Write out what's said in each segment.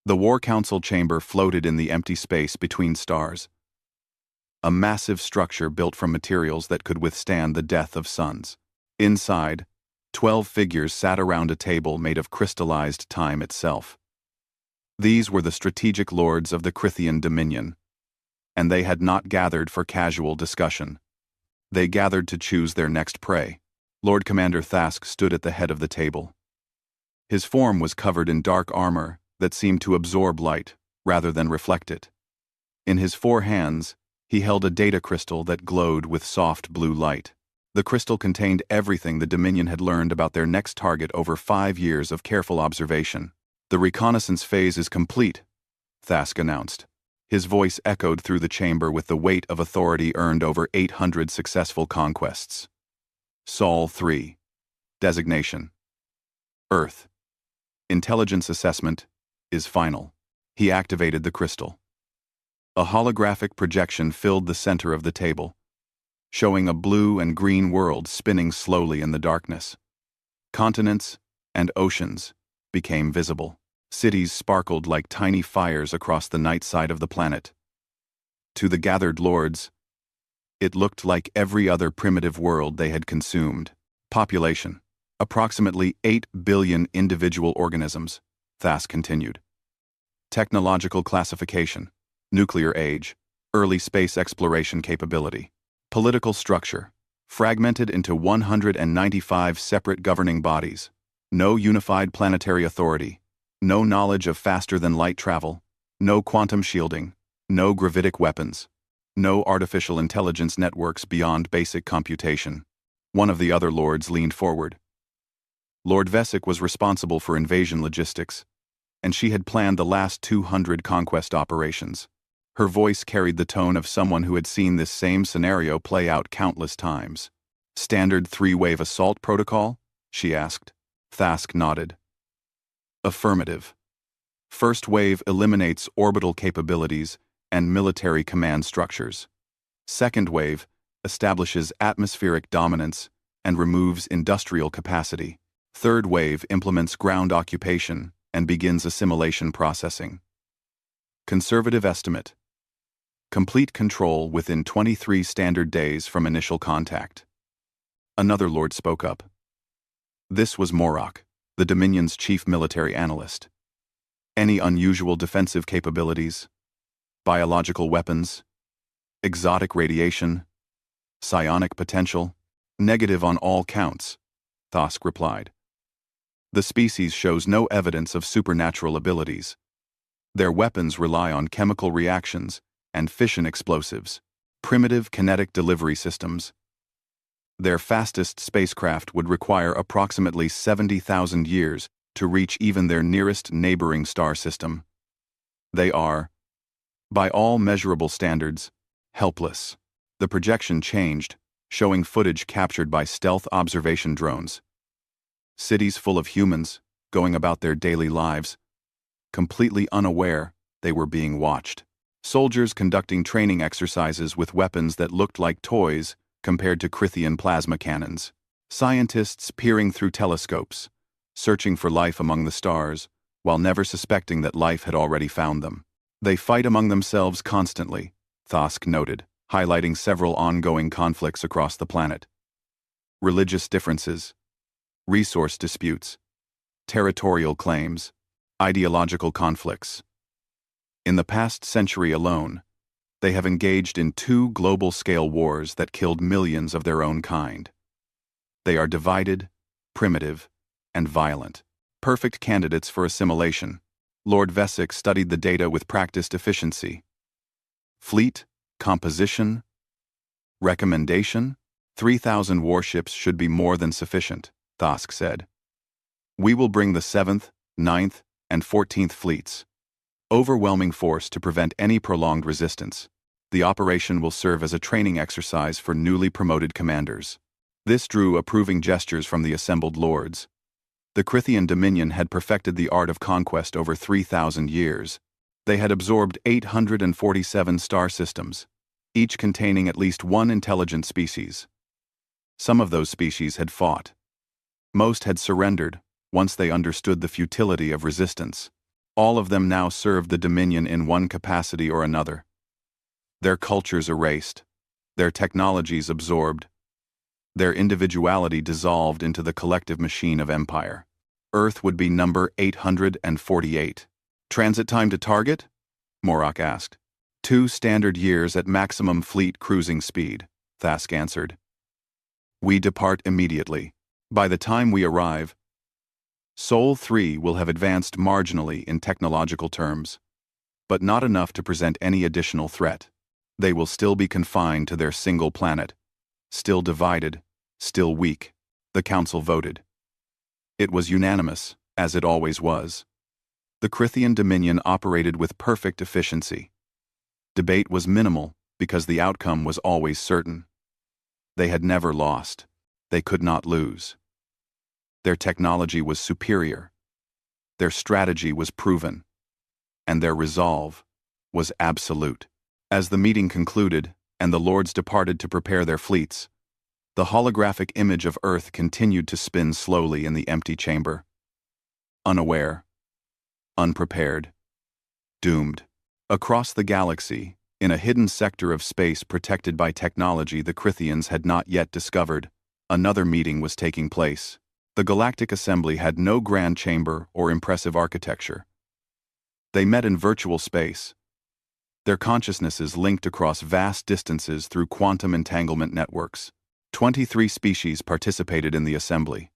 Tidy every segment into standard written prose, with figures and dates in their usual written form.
The War Council chamber floated in the empty space between stars. A massive structure built from materials that could withstand the death of suns. Inside, 12 figures sat around a table made of crystallized time itself. These were the strategic lords of the Crithian Dominion, and they had not gathered for casual discussion. They gathered to choose their next prey. Lord Commander Thask stood at the head of the table. His form was covered in dark armor that seemed to absorb light rather than reflect it. In his 4 hands, he held a data crystal that glowed with soft blue light. The crystal contained everything the Dominion had learned about their next target over 5 years of careful observation. "The reconnaissance phase is complete," Thask announced. His voice echoed through the chamber with the weight of authority earned over 800 successful conquests. Sol 3. Designation: Earth. Intelligence assessment is final. He activated the crystal. A holographic projection filled the center of the table, showing a blue and green world spinning slowly in the darkness. Continents and oceans became visible. Cities sparkled like tiny fires across the night side of the planet. To the gathered lords, it looked like every other primitive world they had consumed. Population: approximately 8 billion individual organisms, Thask continued. Technological classification: nuclear age, early space exploration capability. Political structure: fragmented into 195 separate governing bodies. No unified planetary authority. No knowledge of faster-than-light travel. No quantum shielding. No gravitic weapons. No artificial intelligence networks beyond basic computation. One of the other lords leaned forward. Lord Vesic was responsible for invasion logistics, and she had planned the last 200 conquest operations. Her voice carried the tone of someone who had seen this same scenario play out countless times. "Standard 3-wave assault protocol?" she asked. Thask nodded. "Affirmative. First wave eliminates orbital capabilities and military command structures. Second wave establishes atmospheric dominance and removes industrial capacity. Third wave implements ground occupation and begins assimilation processing. Conservative estimate: complete control within 23 standard days from initial contact." Another lord spoke up. This was Morok, the Dominion's chief military analyst. "Any unusual defensive capabilities? Biological weapons? Exotic radiation? Psionic potential?" "Negative on all counts," Thask replied. "The species shows no evidence of supernatural abilities. Their weapons rely on chemical reactions and fission explosives, primitive kinetic delivery systems. Their fastest spacecraft would require approximately 70,000 years to reach even their nearest neighboring star system. They are, by all measurable standards, helpless." The projection changed, showing footage captured by stealth observation drones. Cities full of humans, going about their daily lives, completely unaware they were being watched. Soldiers conducting training exercises with weapons that looked like toys compared to Crithian plasma cannons. Scientists peering through telescopes, searching for life among the stars, while never suspecting that life had already found them. "They fight among themselves constantly," Thask noted, highlighting several ongoing conflicts across the planet. Religious differences, resource disputes, territorial claims, ideological conflicts. In the past century alone, they have engaged in 2 global-scale wars that killed millions of their own kind. They are divided, primitive, and violent. Perfect candidates for assimilation. Lord Vesic studied the data with practiced efficiency. "Fleet, composition, recommendation? 3,000 warships should be more than sufficient," Thask said. "We will bring the 7th, 9th, and 14th fleets. Overwhelming force to prevent any prolonged resistance. The operation will serve as a training exercise for newly promoted commanders." This drew approving gestures from the assembled lords. The Crithian Dominion had perfected the art of conquest over 3,000 years. They had absorbed 847 star systems, each containing at least one intelligent species. Some of those species had fought. Most had surrendered once they understood the futility of resistance. All of them now served the Dominion in one capacity or another. Their cultures erased, their technologies absorbed, their individuality dissolved into the collective machine of empire. Earth would be number 848. Transit time to target? Morak asked. 2 standard years at maximum fleet cruising speed, Thask answered. We depart immediately. By the time we arrive, Sol 3 will have advanced marginally in technological terms, but not enough to present any additional threat. They will still be confined to their single planet, still divided, still weak. The council voted. It was unanimous, as it always was. The Crithian Dominion operated with perfect efficiency. Debate was minimal because the outcome was always certain. They had never lost. They could not lose. Their technology was superior. Their strategy was proven. And their resolve was absolute. As the meeting concluded and the lords departed to prepare their fleets, the holographic image of Earth continued to spin slowly in the empty chamber. Unaware, unprepared, doomed. Across the galaxy, in a hidden sector of space protected by technology the Crithians had not yet discovered, another meeting was taking place. The Galactic Assembly had no grand chamber or impressive architecture. They met in virtual space, their consciousnesses linked across vast distances through quantum entanglement networks. 23 species participated in the assembly,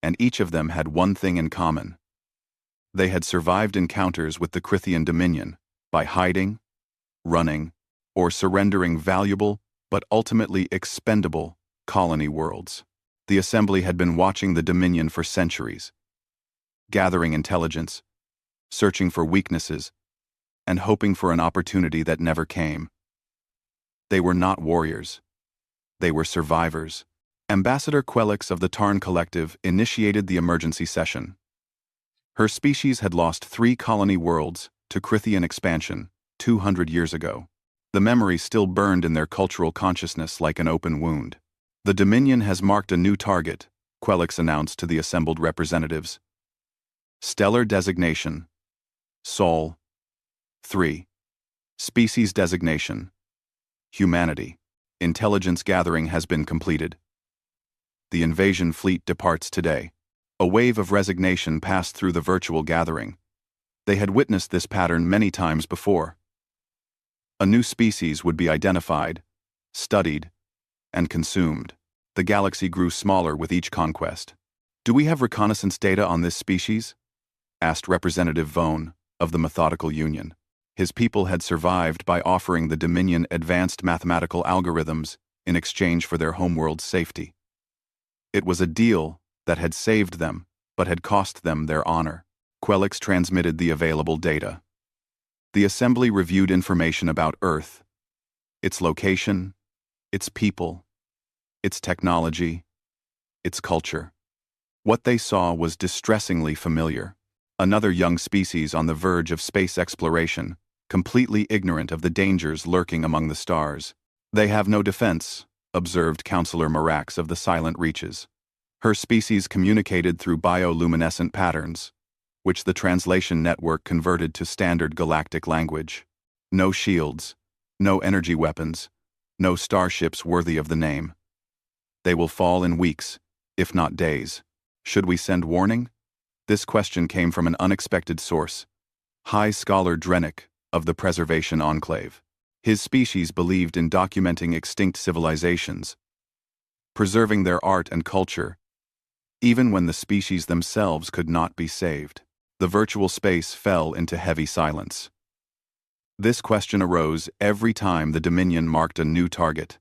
and each of them had one thing in common. They had survived encounters with the Crithian Dominion by hiding, running, or surrendering valuable but ultimately expendable colony worlds. The assembly had been watching the Dominion for centuries, gathering intelligence, searching for weaknesses, and hoping for an opportunity that never came. They were not warriors. They were survivors. Ambassador Quelix of the Tarn Collective initiated the emergency session. Her species had lost 3 colony worlds to Crithian expansion 200 years ago. The memory still burned in their cultural consciousness like an open wound. The Dominion has marked a new target, Quelix announced to the assembled representatives. Stellar designation, Sol 3. Species designation, humanity. Intelligence gathering has been completed. The invasion fleet departs today. A wave of resignation passed through the virtual gathering. They had witnessed this pattern many times before. A new species would be identified, studied, and consumed. The galaxy grew smaller with each conquest. Do we have reconnaissance data on this species? Asked Representative Vone of the Methodical Union. His people had survived by offering the Dominion advanced mathematical algorithms in exchange for their homeworld's safety. It was a deal that had saved them, but had cost them their honor. Quelix transmitted the available data. The assembly reviewed information about Earth, its location, its people, its technology, its culture. What they saw was distressingly familiar. Another young species on the verge of space exploration, completely ignorant of the dangers lurking among the stars. They have no defense, observed Counselor Marax of the Silent Reaches. Her species communicated through bioluminescent patterns, which the translation network converted to standard galactic language. No shields, no energy weapons, no starships worthy of the name. They will fall in weeks, if not days. Should we send warning? This question came from an unexpected source. High Scholar Drennick of the Preservation Enclave. His species believed in documenting extinct civilizations, preserving their art and culture, even when the species themselves could not be saved. The virtual space fell into heavy silence. This question arose every time the Dominion marked a new target.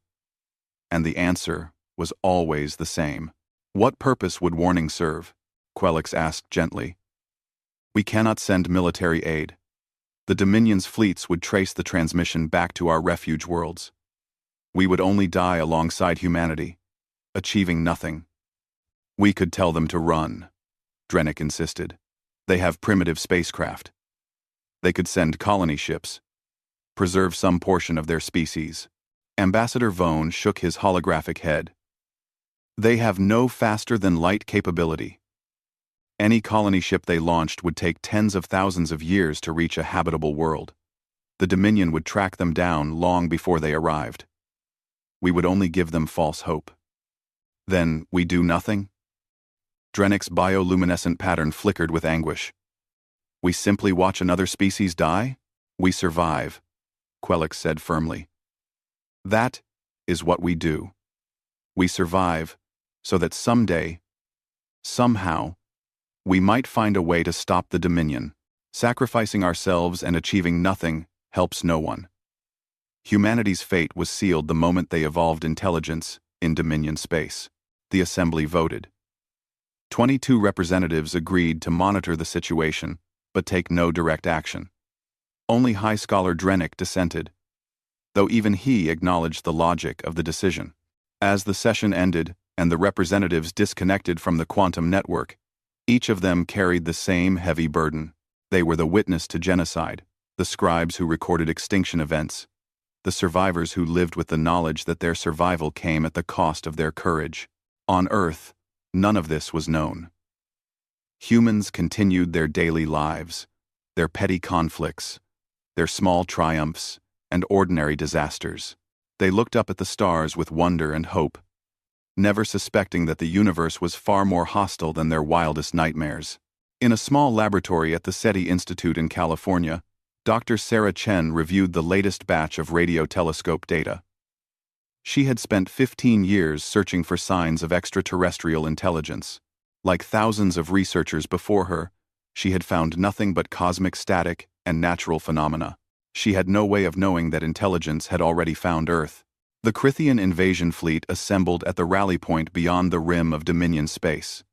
And the answer was always the same. What purpose would warning serve? Quelix asked gently. We cannot send military aid. The Dominion's fleets would trace the transmission back to our refuge worlds. We would only die alongside humanity, achieving nothing. We could tell them to run, Drennick insisted. They have primitive spacecraft. They could send colony ships, preserve some portion of their species. Ambassador Vone shook his holographic head. They have no faster-than-light capability. Any colony ship they launched would take tens of thousands of years to reach a habitable world. The Dominion would track them down long before they arrived. We would only give them false hope. Then we do nothing? Drennick's bioluminescent pattern flickered with anguish. We simply watch another species die? We survive, Quelix said firmly. That is what we do. We survive so that someday, somehow, we might find a way to stop the Dominion. Sacrificing ourselves and achieving nothing helps no one. Humanity's fate was sealed the moment they evolved intelligence in Dominion space. The Assembly voted. 22 representatives agreed to monitor the situation, but take no direct action. Only High Scholar Drennick dissented, though even he acknowledged the logic of the decision. As the session ended and the representatives disconnected from the quantum network, each of them carried the same heavy burden. They were the witness to genocide, the scribes who recorded extinction events, the survivors who lived with the knowledge that their survival came at the cost of their courage. On Earth, none of this was known. Humans continued their daily lives, their petty conflicts, their small triumphs, and ordinary disasters. They looked up at the stars with wonder and hope, never suspecting that the universe was far more hostile than their wildest nightmares. In a small laboratory at the SETI Institute in California, Dr. Sarah Chen reviewed the latest batch of radio telescope data. She had spent 15 years searching for signs of extraterrestrial intelligence. Like thousands of researchers before her, she had found nothing but cosmic static and natural phenomena. She had no way of knowing that intelligence had already found Earth. The Crithian invasion fleet assembled at the rally point beyond the rim of Dominion space.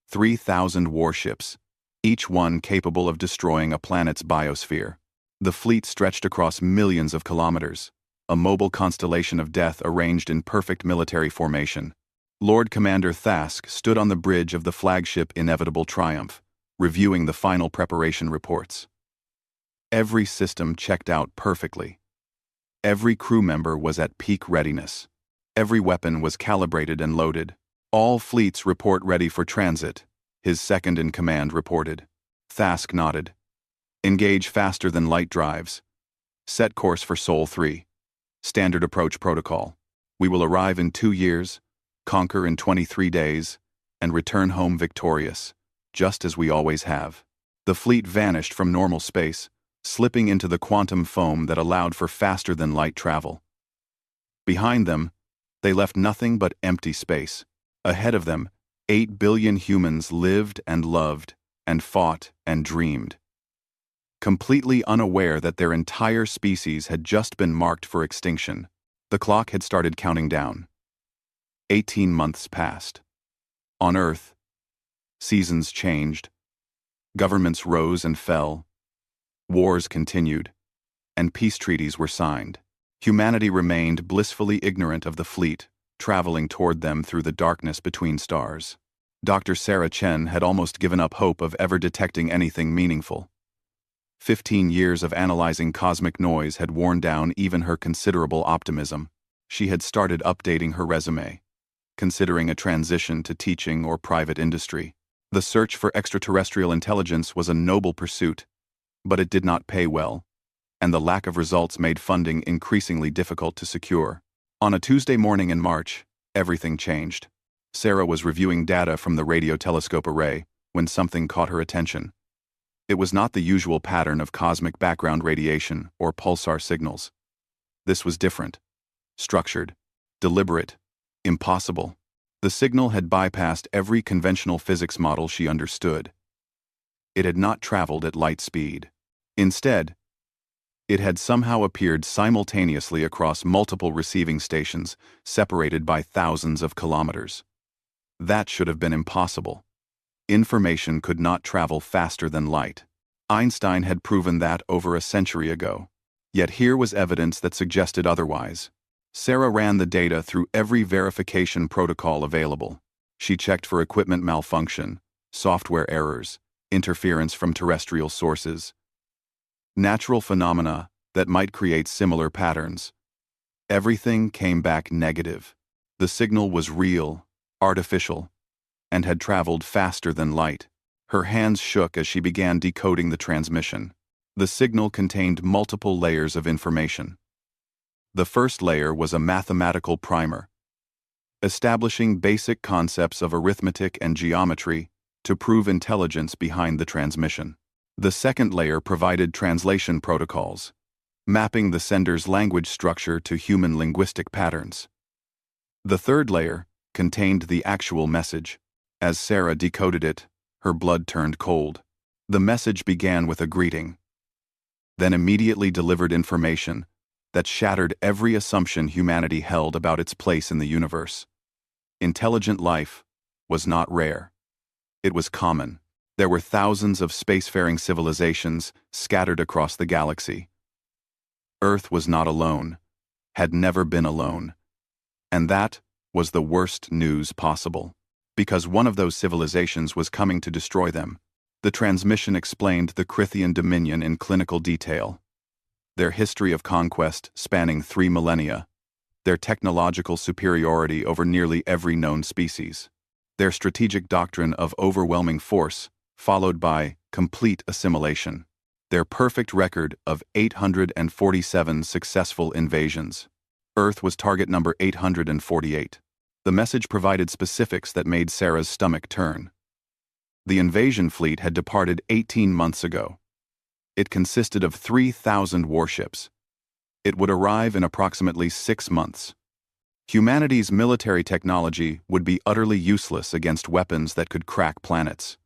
3,000 warships, each one capable of destroying a planet's biosphere. The fleet stretched across millions of kilometers, a mobile constellation of death arranged in perfect military formation. Lord Commander Thask stood on the bridge of the flagship Inevitable Triumph, reviewing the final preparation reports. Every system checked out perfectly. Every crew member was at peak readiness. Every weapon was calibrated and loaded. All fleets report ready for transit, his second-in-command reported. Thask nodded. Engage faster than light drives. Set course for Sol 3. Standard approach protocol. We will arrive in 2 years, conquer in 23 days, and return home victorious, just as we always have. The fleet vanished from normal space, slipping into the quantum foam that allowed for faster-than-light travel. Behind them, they left nothing but empty space. Ahead of them, 8 billion humans lived and loved, and fought and dreamed. Completely unaware that their entire species had just been marked for extinction, the clock had started counting down. 18 months passed. On Earth, seasons changed, governments rose and fell, wars continued, and peace treaties were signed. Humanity remained blissfully ignorant of the fleet, traveling toward them through the darkness between stars. Dr. Sarah Chen had almost given up hope of ever detecting anything meaningful. 15 years of analyzing cosmic noise had worn down even her considerable optimism. She had started updating her resume, considering a transition to teaching or private industry. The search for extraterrestrial intelligence was a noble pursuit, but it did not pay well, and the lack of results made funding increasingly difficult to secure. On a Tuesday morning in March, everything changed. Sarah was reviewing data from the radio telescope array when something caught her attention. It was not the usual pattern of cosmic background radiation or pulsar signals. This was different, structured, deliberate, impossible. The signal had bypassed every conventional physics model she understood. It had not traveled at light speed. Instead, it had somehow appeared simultaneously across multiple receiving stations, separated by thousands of kilometers. That should have been impossible. Information could not travel faster than light. Einstein had proven that over a century ago. Yet here was evidence that suggested otherwise. Sarah ran the data through every verification protocol available. She checked for equipment malfunction, software errors, interference from terrestrial sources, natural phenomena that might create similar patterns. Everything came back negative. The signal was real, artificial, and had traveled faster than light. Her hands shook as she began decoding the transmission. The signal contained multiple layers of information. The first layer was a mathematical primer, establishing basic concepts of arithmetic and geometry to prove intelligence behind the transmission. The second layer provided translation protocols, mapping the sender's language structure to human linguistic patterns. The third layer contained the actual message. As Sarah decoded it, her blood turned cold. The message began with a greeting, then immediately delivered information that shattered every assumption humanity held about its place in the universe. Intelligent life was not rare. It was common. There were thousands of spacefaring civilizations scattered across the galaxy. Earth was not alone, had never been alone. And that was the worst news possible, because one of those civilizations was coming to destroy them. The transmission explained the Crithian dominion in clinical detail, their history of conquest spanning 3 millennia, their technological superiority over nearly every known species, their strategic doctrine of overwhelming force, followed by complete assimilation, their perfect record of 847 successful invasions. Earth was target number 848. The message provided specifics that made Sarah's stomach turn. The invasion fleet had departed 18 months ago. It consisted of 3,000 warships. It would arrive in approximately 6 months. Humanity's military technology would be utterly useless against weapons that could crack planets.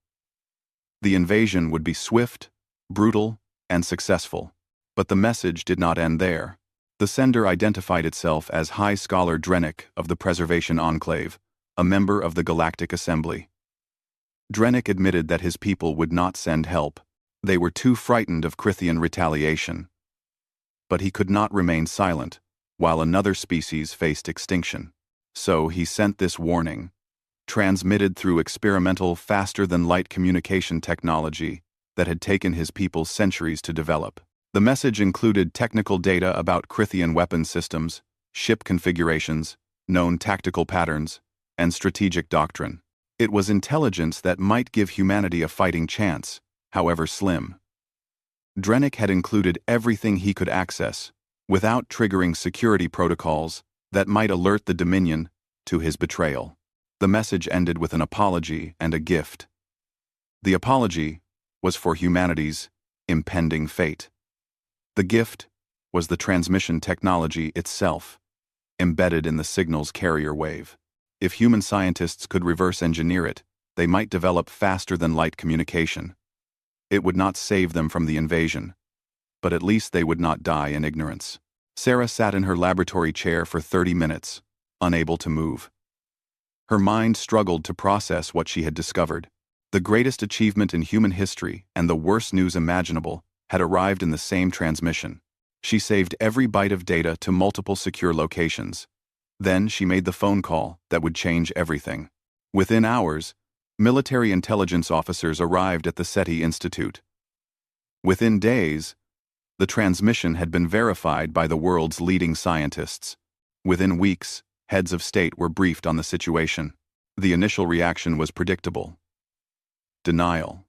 The invasion would be swift, brutal, and successful. But the message did not end there. The sender identified itself as High Scholar Drennick of the Preservation Enclave, a member of the Galactic Assembly. Drennick admitted that his people would not send help. They were too frightened of Crithian retaliation. But he could not remain silent while another species faced extinction. So he sent this warning, transmitted through experimental faster-than-light communication technology that had taken his people centuries to develop. The message included technical data about Crithian weapon systems, ship configurations, known tactical patterns, and strategic doctrine. It was intelligence that might give humanity a fighting chance, however slim. Drennick had included everything he could access, without triggering security protocols that might alert the Dominion to his betrayal. The message ended with an apology and a gift. The apology was for humanity's impending fate. The gift was the transmission technology itself, embedded in the signal's carrier wave. If human scientists could reverse engineer it, they might develop faster-than-light communication. It would not save them from the invasion, but at least they would not die in ignorance. Sarah sat in her laboratory chair for 30 minutes, unable to move. Her mind struggled to process what she had discovered. The greatest achievement in human history and the worst news imaginable had arrived in the same transmission. She saved every byte of data to multiple secure locations. Then she made the phone call that would change everything. Within hours, military intelligence officers arrived at the SETI Institute. Within days, the transmission had been verified by the world's leading scientists. Within weeks, heads of state were briefed on the situation. The initial reaction was predictable: denial.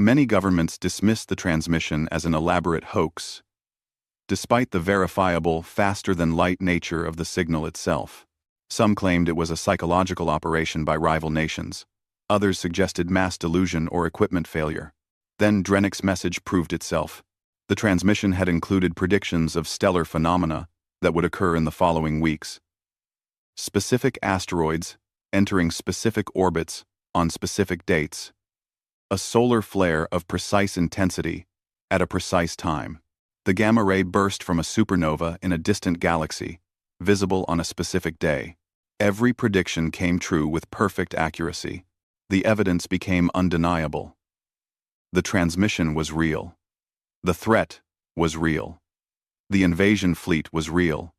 Many governments dismissed the transmission as an elaborate hoax, despite the verifiable, faster-than-light nature of the signal itself. Some claimed it was a psychological operation by rival nations. Others suggested mass delusion or equipment failure. Then Drennick's message proved itself. The transmission had included predictions of stellar phenomena that would occur in the following weeks. Specific asteroids entering specific orbits on specific dates. A solar flare of precise intensity at a precise time. The gamma ray burst from a supernova in a distant galaxy, visible on a specific day. Every prediction came true with perfect accuracy. The evidence became undeniable. The transmission was real. The threat was real. The invasion fleet was real.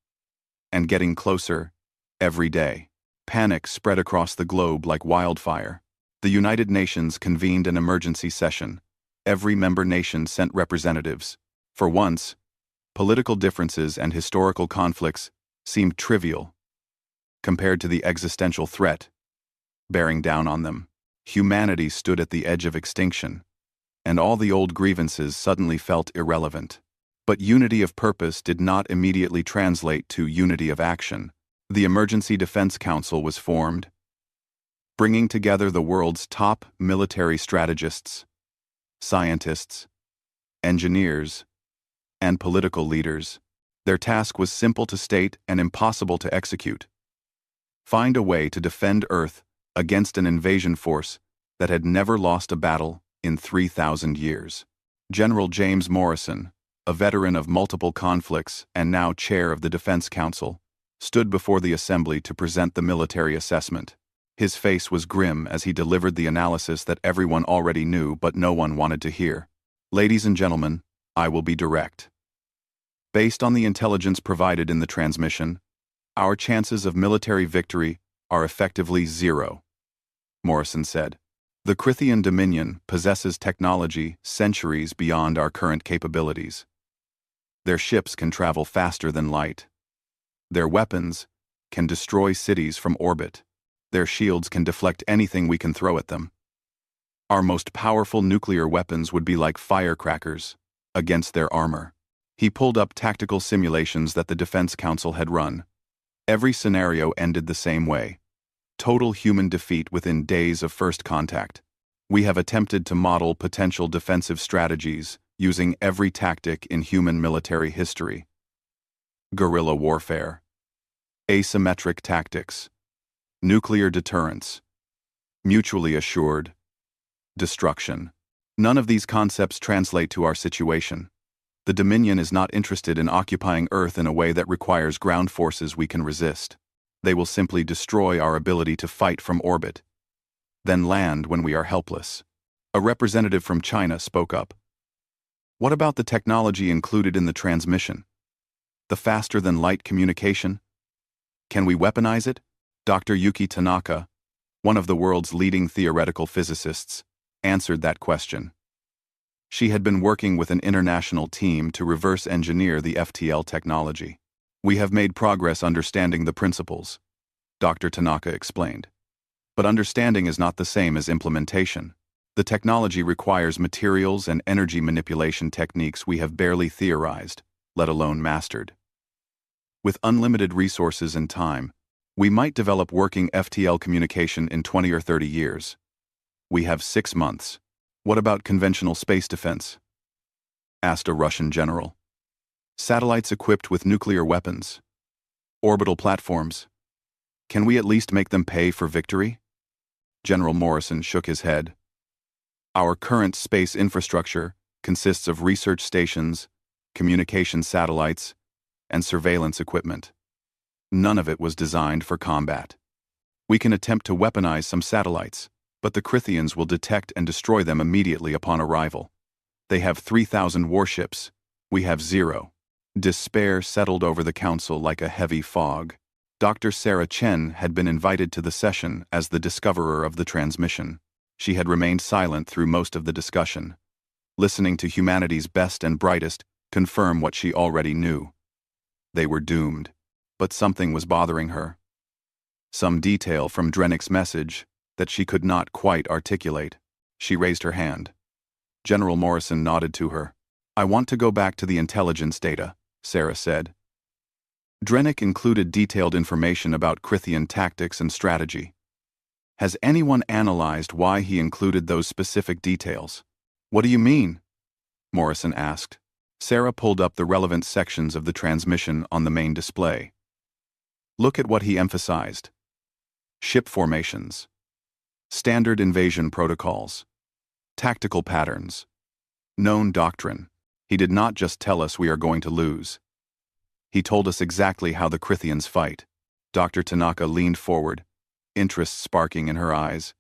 And getting closer every day. Panic spread across the globe like wildfire. The United Nations convened an emergency session. Every member nation sent representatives. For once, political differences and historical conflicts seemed trivial compared to the existential threat bearing down on them. Humanity stood at the edge of extinction, and all the old grievances suddenly felt irrelevant. But unity of purpose did not immediately translate to unity of action. The Emergency Defense Council was formed, bringing together the world's top military strategists, scientists, engineers, and political leaders. Their task was simple to state and impossible to execute: find a way to defend Earth against an invasion force that had never lost a battle in 3,000 years. General James Morrison, a veteran of multiple conflicts and now chair of the Defense Council, stood before the assembly to present the military assessment. His face was grim as he delivered the analysis that everyone already knew but no one wanted to hear. Ladies and gentlemen, I will be direct. Based on the intelligence provided in the transmission, our chances of military victory are effectively zero, Morrison said. The Crithian Dominion possesses technology centuries beyond our current capabilities. Their ships can travel faster than light. Their weapons can destroy cities from orbit. Their shields can deflect anything we can throw at them. Our most powerful nuclear weapons would be like firecrackers against their armor. He pulled up tactical simulations that the Defense Council had run. Every scenario ended the same way: total human defeat within days of first contact. We have attempted to model potential defensive strategies using every tactic in human military history: guerrilla warfare, asymmetric tactics, nuclear deterrence, mutually assured destruction. None of these concepts translate to our situation. The Dominion is not interested in occupying Earth in a way that requires ground forces we can resist. They will simply destroy our ability to fight from orbit, then land when we are helpless. A representative from China spoke up. What about the technology included in the transmission? The faster-than-light communication? Can we weaponize it? Dr. Yuki Tanaka, one of the world's leading theoretical physicists, answered that question. She had been working with an international team to reverse engineer the FTL technology. We have made progress understanding the principles, Dr. Tanaka explained. But understanding is not the same as implementation. The technology requires materials and energy manipulation techniques we have barely theorized, let alone mastered. With unlimited resources and time, we might develop working FTL communication in 20 or 30 years. We have 6 months. What about conventional space defense? Asked a Russian general. Satellites equipped with nuclear weapons. Orbital platforms. Can we at least make them pay for victory? General Morrison shook his head. Our current space infrastructure consists of research stations, communication satellites, and surveillance equipment. None of it was designed for combat. We can attempt to weaponize some satellites, but the Crithians will detect and destroy them immediately upon arrival. They have 3,000 warships. We have 0. Despair settled over the council like a heavy fog. Dr. Sarah Chen had been invited to the session as the discoverer of the transmission. She had remained silent through most of the discussion, listening to humanity's best and brightest confirm what she already knew. They were doomed, but something was bothering her. Some detail from Drennick's message that she could not quite articulate. She raised her hand. General Morrison nodded to her. I want to go back to the intelligence data, Sarah said. Drennick included detailed information about Crithian tactics and strategy. Has anyone analyzed why he included those specific details? What do you mean? Morrison asked. Sarah pulled up the relevant sections of the transmission on the main display. Look at what he emphasized. Ship formations. Standard invasion protocols. Tactical patterns. Known doctrine. He did not just tell us we are going to lose. He told us exactly how the Crithians fight. Dr. Tanaka leaned forward, interest sparking in her eyes.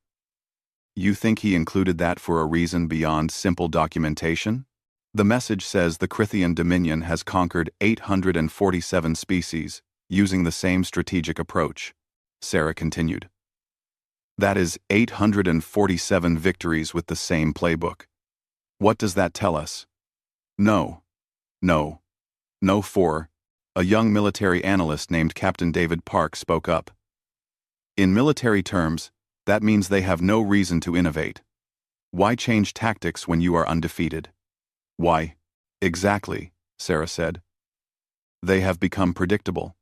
You think he included that for a reason beyond simple documentation? The message says the Crithian Dominion has conquered 847 species using the same strategic approach, Sarah continued. That is 847 victories with the same playbook. What does that tell us? No. A young military analyst named Captain David Park spoke up. In military terms, That means they have no reason to innovate. Why change tactics when you are undefeated? Why? Exactly, Sarah said. They have become predictable.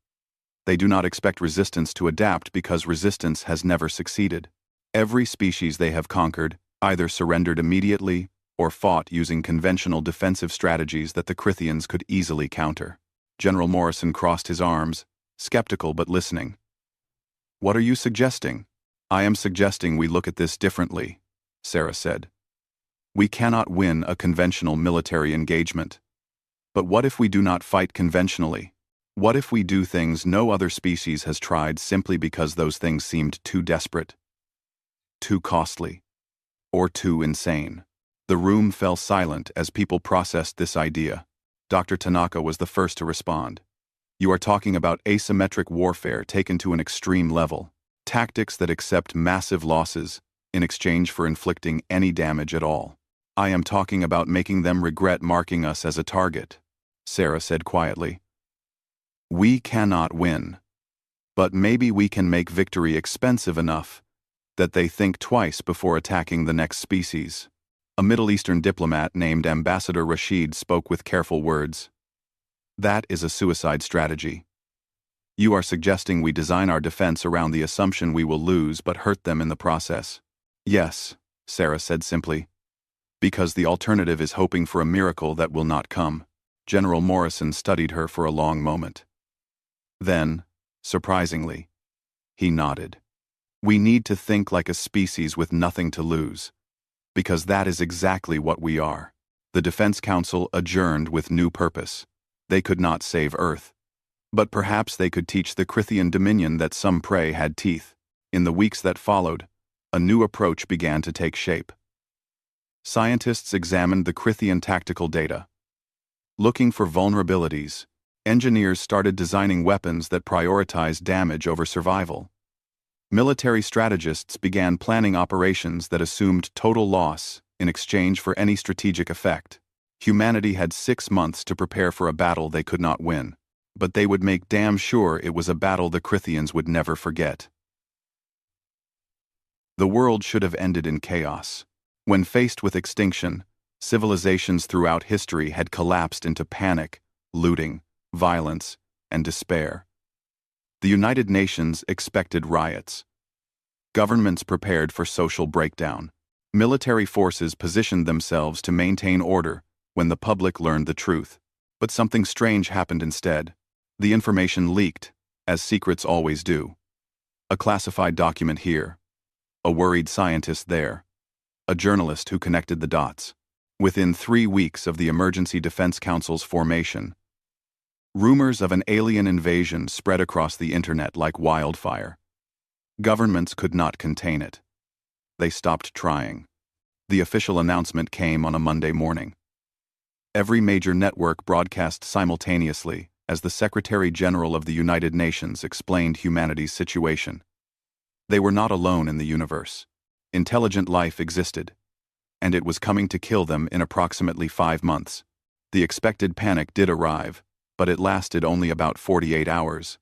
They do not expect resistance to adapt because resistance has never succeeded. Every species they have conquered either surrendered immediately or fought using conventional defensive strategies that the Crithians could easily counter. General Morrison crossed his arms, skeptical but listening. What are you suggesting? I am suggesting we look at this differently, Sarah said. We cannot win a conventional military engagement. But what if we do not fight conventionally? What if we do things no other species has tried simply because those things seemed too desperate, too costly, or too insane? The room fell silent as people processed this idea. Dr. Tanaka was the first to respond. You are talking about asymmetric warfare taken to an extreme level. Tactics that accept massive losses in exchange for inflicting any damage at all. I am talking about making them regret marking us as a target, Sarah said quietly. We cannot win. But maybe we can make victory expensive enough that they think twice before attacking the next species. A Middle Eastern diplomat named Ambassador Rashid spoke with careful words. That is a suicide strategy. You are suggesting we design our defense around the assumption we will lose but hurt them in the process. Yes, Sarah said simply. Because the alternative is hoping for a miracle that will not come. General Morrison studied her for a long moment. Then, surprisingly, he nodded. We need to think like a species with nothing to lose. Because that is exactly what we are. The Defense Council adjourned with new purpose. They could not save Earth. But perhaps they could teach the Crithian Dominion that some prey had teeth. In the weeks that followed, a new approach began to take shape. Scientists examined the Crithian tactical data. Looking for vulnerabilities, engineers started designing weapons that prioritized damage over survival. Military strategists began planning operations that assumed total loss in exchange for any strategic effect. Humanity had 6 months to prepare for a battle they could not win. But they would make damn sure it was a battle the Crithians would never forget. The world should have ended in chaos. When faced with extinction, civilizations throughout history had collapsed into panic, looting, violence, and despair. The United Nations expected riots. Governments prepared for social breakdown. Military forces positioned themselves to maintain order when the public learned the truth. But something strange happened instead. The information leaked, as secrets always do. A classified document here. A worried scientist there. A journalist who connected the dots. Within 3 weeks of the Emergency Defense Council's formation, rumors of an alien invasion spread across the internet like wildfire. Governments could not contain it. They stopped trying. The official announcement came on a Monday morning. Every major network broadcast simultaneously as the Secretary-General of the United Nations explained humanity's situation. They were not alone in the universe. Intelligent life existed, and it was coming to kill them in approximately 5 months. The expected panic did arrive, but it lasted only about 48 hours.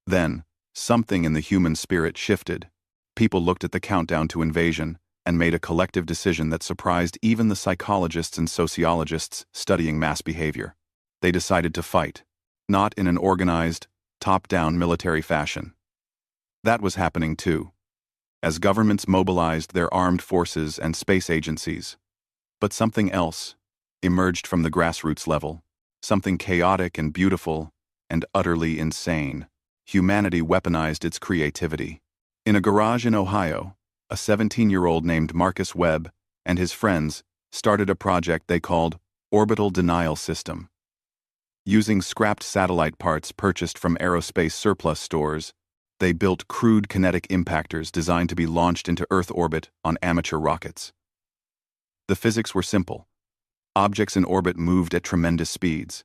Then, something in the human spirit shifted. People looked at the countdown to invasion and made a collective decision that surprised even the psychologists and sociologists studying mass behavior. They decided to fight. Not in an organized, top-down military fashion. That was happening too, as governments mobilized their armed forces and space agencies. But something else emerged from the grassroots level, something chaotic and beautiful and utterly insane. Humanity weaponized its creativity. In a garage in Ohio, a 17-year-old named Marcus Webb and his friends started a project they called Orbital Denial System. Using scrapped satellite parts purchased from aerospace surplus stores, they built crude kinetic impactors designed to be launched into Earth orbit on amateur rockets. The physics were simple. Objects in orbit moved at tremendous speeds.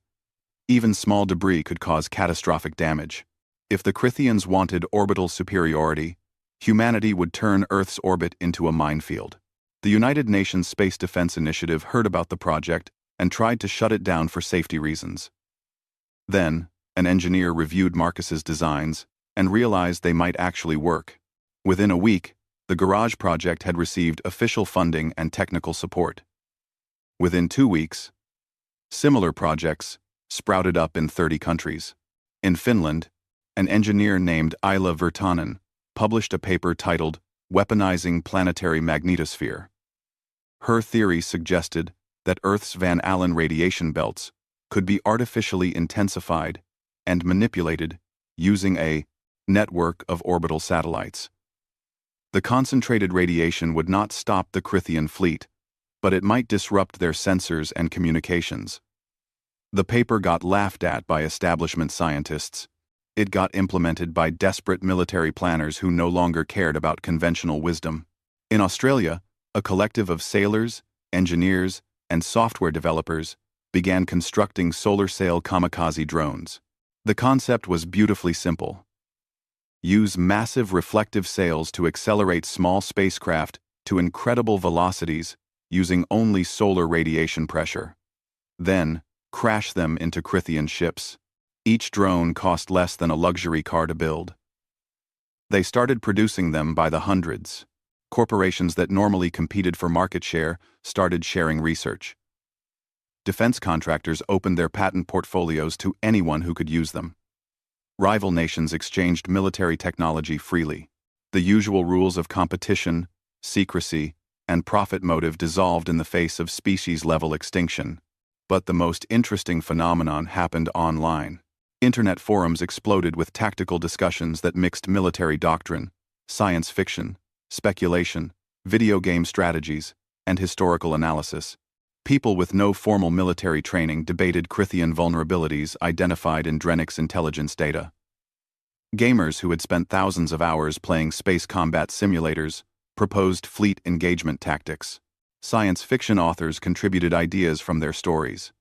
Even small debris could cause catastrophic damage. If the Crithians wanted orbital superiority, humanity would turn Earth's orbit into a minefield. The United Nations Space Defense Initiative heard about the project and tried to shut it down for safety reasons. Then, an engineer reviewed Marcus's designs and realized they might actually work. Within a week, The Garage project had received official funding and technical support. Within 2 weeks, similar projects sprouted up in 30 countries. In Finland, an engineer named Aila Virtanen published a paper titled Weaponizing Planetary Magnetosphere. Her theory suggested that Earth's Van Allen radiation belts could be artificially intensified and manipulated using a network of orbital satellites. The concentrated radiation would not stop the Krithian fleet, but it might disrupt their sensors and communications. The paper got laughed at by establishment scientists. It got implemented by desperate military planners who no longer cared about conventional wisdom. In Australia, a collective of sailors, engineers, and software developers began constructing solar sail kamikaze drones. The concept was beautifully simple. Use massive reflective sails to accelerate small spacecraft to incredible velocities using only solar radiation pressure. Then, crash them into Krithian ships. Each drone cost less than a luxury car to build. They started producing them by the hundreds. Corporations that normally competed for market share started sharing research. Defense contractors opened their patent portfolios to anyone who could use them. Rival nations exchanged military technology freely. The usual rules of competition, secrecy, and profit motive dissolved in the face of species-level extinction. But the most interesting phenomenon happened online. Internet forums exploded with tactical discussions that mixed military doctrine, science fiction, speculation, video game strategies, and historical analysis. People with no formal military training debated Krithian vulnerabilities identified in Drennick's intelligence data. Gamers who had spent thousands of hours playing space combat simulators proposed fleet engagement tactics. Science fiction authors contributed ideas from their stories.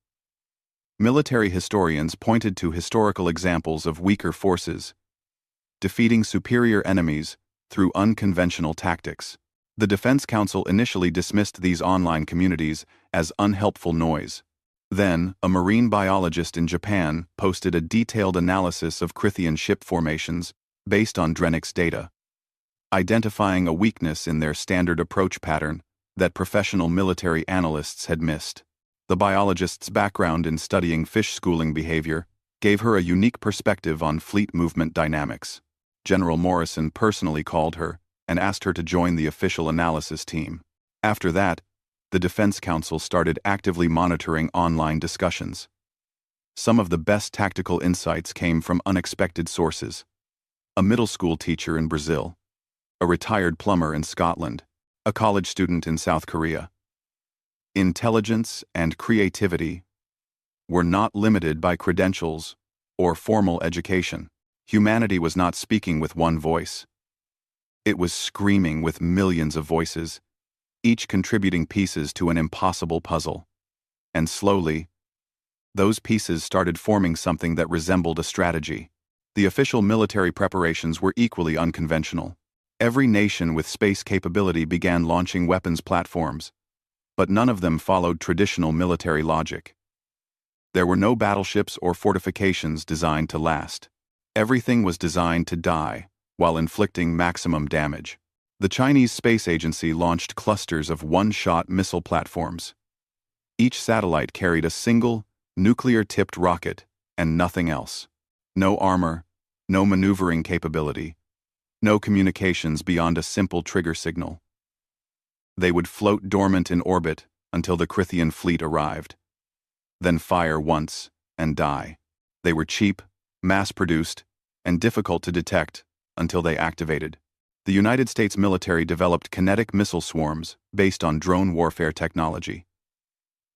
Military historians pointed to historical examples of weaker forces defeating superior enemies through unconventional tactics. The Defense Council initially dismissed these online communities as unhelpful noise. Then, a marine biologist in Japan posted a detailed analysis of Krithian ship formations based on Drennick's data, identifying a weakness in their standard approach pattern that professional military analysts had missed. The biologist's background in studying fish schooling behavior gave her a unique perspective on fleet movement dynamics. General Morrison personally called her and asked her to join the official analysis team. After that, the Defense Council started actively monitoring online discussions. Some of the best tactical insights came from unexpected sources. A middle school teacher in Brazil, a retired plumber in Scotland, a college student in South Korea. Intelligence and creativity were not limited by credentials or formal education. Humanity was not speaking with one voice. It was screaming with millions of voices, each contributing pieces to an impossible puzzle. And slowly, those pieces started forming something that resembled a strategy. The official military preparations were equally unconventional. Every nation with space capability began launching weapons platforms, but none of them followed traditional military logic. There were no battleships or fortifications designed to last. Everything was designed to die, while inflicting maximum damage. The Chinese Space Agency launched clusters of one-shot missile platforms. Each satellite carried a single, nuclear-tipped rocket, and nothing else. No armor, no maneuvering capability, no communications beyond a simple trigger signal. They would float dormant in orbit until the Krithian fleet arrived. Then fire once and die. They were cheap, mass-produced, and difficult to detect until they activated. The United States military developed kinetic missile swarms based on drone warfare technology.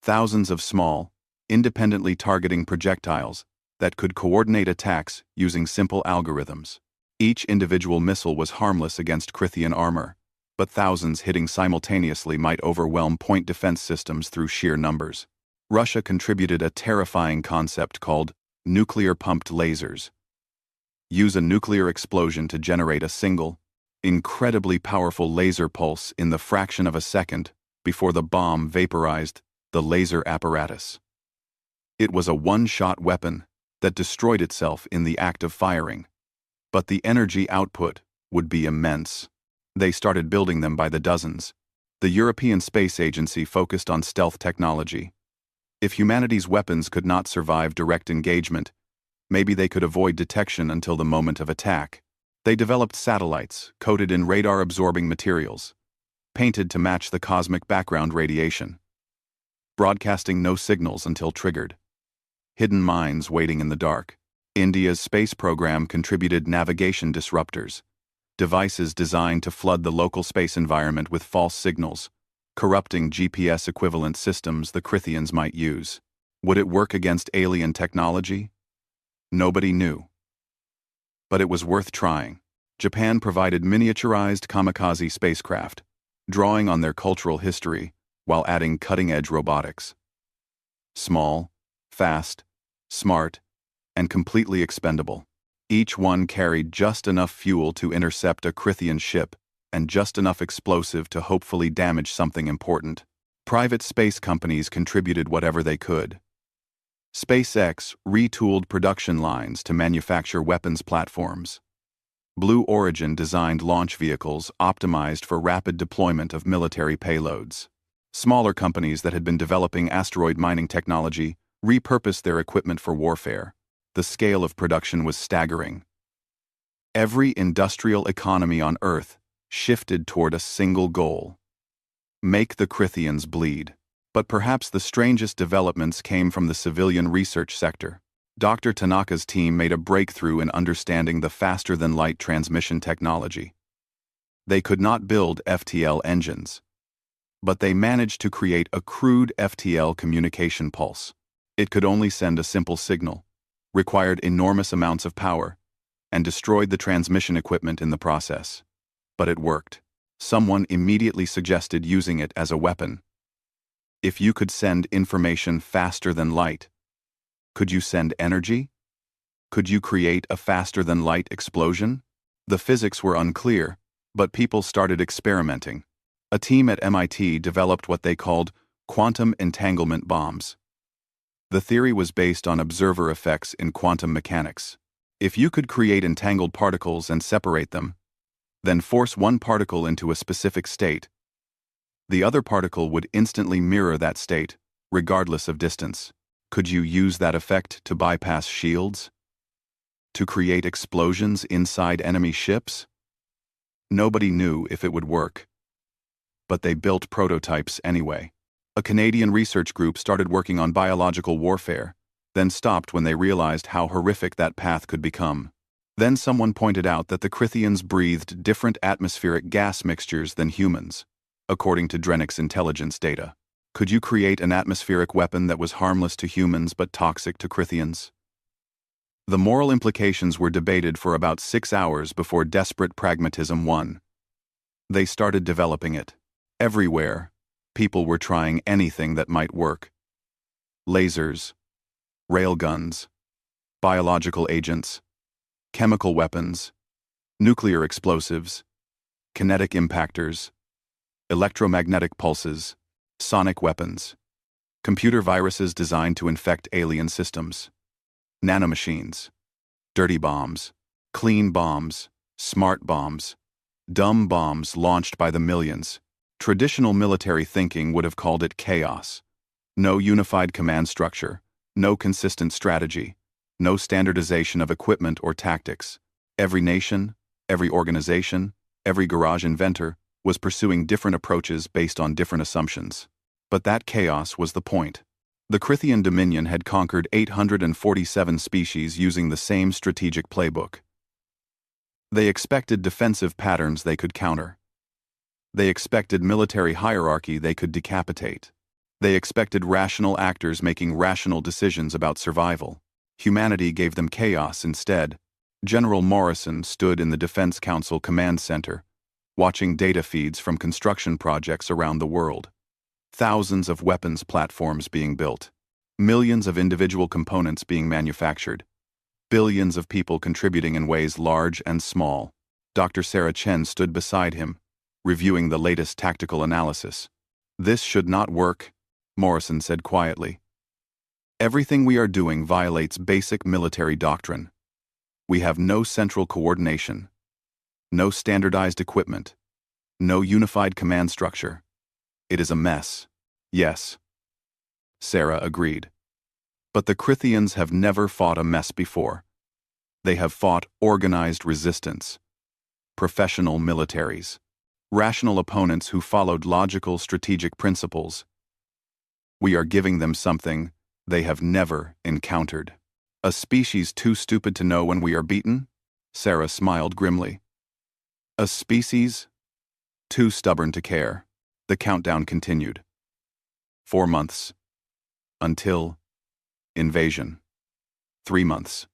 Thousands of small, independently targeting projectiles that could coordinate attacks using simple algorithms. Each individual missile was harmless against Krithian armor, but thousands hitting simultaneously might overwhelm point defense systems through sheer numbers. Russia contributed a terrifying concept called nuclear-pumped lasers. Use a nuclear explosion to generate a single, incredibly powerful laser pulse in the fraction of a second before the bomb vaporized the laser apparatus. It was a one-shot weapon that destroyed itself in the act of firing, but the energy output would be immense. They started building them by the dozens. The European Space Agency focused on stealth technology. If humanity's weapons could not survive direct engagement, maybe they could avoid detection until the moment of attack. They developed satellites, coated in radar-absorbing materials, painted to match the cosmic background radiation, broadcasting no signals until triggered. Hidden mines waiting in the dark. India's space program contributed navigation disruptors, devices designed to flood the local space environment with false signals, corrupting GPS-equivalent systems the Krithians might use. Would it work against alien technology? Nobody knew. But it was worth trying. Japan provided miniaturized kamikaze spacecraft, drawing on their cultural history while adding cutting-edge robotics. Small, fast, smart, and completely expendable. Each one carried just enough fuel to intercept a Krithian ship and just enough explosive to hopefully damage something important. Private space companies contributed whatever they could. SpaceX retooled production lines to manufacture weapons platforms. Blue Origin designed launch vehicles optimized for rapid deployment of military payloads. Smaller companies that had been developing asteroid mining technology repurposed their equipment for warfare. The scale of production was staggering. Every industrial economy on Earth shifted toward a single goal: make the Krithians bleed. But perhaps the strangest developments came from the civilian research sector. Dr. Tanaka's team made a breakthrough in understanding the faster-than-light transmission technology. They could not build FTL engines, but they managed to create a crude FTL communication pulse. It could only send a simple signal, required enormous amounts of power, and destroyed the transmission equipment in the process. But it worked. Someone immediately suggested using it as a weapon. If you could send information faster than light, could you send energy? Could you create a faster-than-light explosion? The physics were unclear, but people started experimenting. A team at MIT developed what they called quantum entanglement bombs. The theory was based on observer effects in quantum mechanics. If you could create entangled particles and separate them, then force one particle into a specific state, the other particle would instantly mirror that state, regardless of distance. Could you use that effect to bypass shields? To create explosions inside enemy ships? Nobody knew if it would work. But they built prototypes anyway. A Canadian research group started working on biological warfare, then stopped when they realized how horrific that path could become. Then someone pointed out that the Krithians breathed different atmospheric gas mixtures than humans, according to Drennick's intelligence data. Could you create an atmospheric weapon that was harmless to humans but toxic to Krithians? The moral implications were debated for about 6 hours before desperate pragmatism won. They started developing it. Everywhere, people were trying anything that might work. Lasers, railguns, biological agents, chemical weapons, nuclear explosives, kinetic impactors, electromagnetic pulses, sonic weapons, computer viruses designed to infect alien systems, nanomachines, dirty bombs, clean bombs, smart bombs, dumb bombs launched by the millions. Traditional military thinking would have called it chaos. No unified command structure, no consistent strategy, no standardization of equipment or tactics. Every nation, every organization, every garage inventor was pursuing different approaches based on different assumptions. But that chaos was the point. The Krithian Dominion had conquered 847 species using the same strategic playbook. They expected defensive patterns they could counter. They expected military hierarchy they could decapitate. They expected rational actors making rational decisions about survival. Humanity gave them chaos instead. General Morrison stood in the Defense Council Command Center, watching data feeds from construction projects around the world. Thousands of weapons platforms being built, millions of individual components being manufactured, billions of people contributing in ways large and small. Dr. Sarah Chen stood beside him, reviewing the latest tactical analysis. "This should not work," Morrison said quietly. "Everything we are doing violates basic military doctrine. We have no central coordination, no standardized equipment, No unified command structure. It is a mess. Yes. Sarah agreed. But the Crithians have never fought a mess before. They have fought organized resistance, professional militaries, rational opponents who followed logical strategic principles. We are giving them something they have never encountered. A species too stupid to know when we are beaten? Sarah smiled grimly. A species too stubborn to care. The countdown continued. 4 months. Until invasion. 3 months.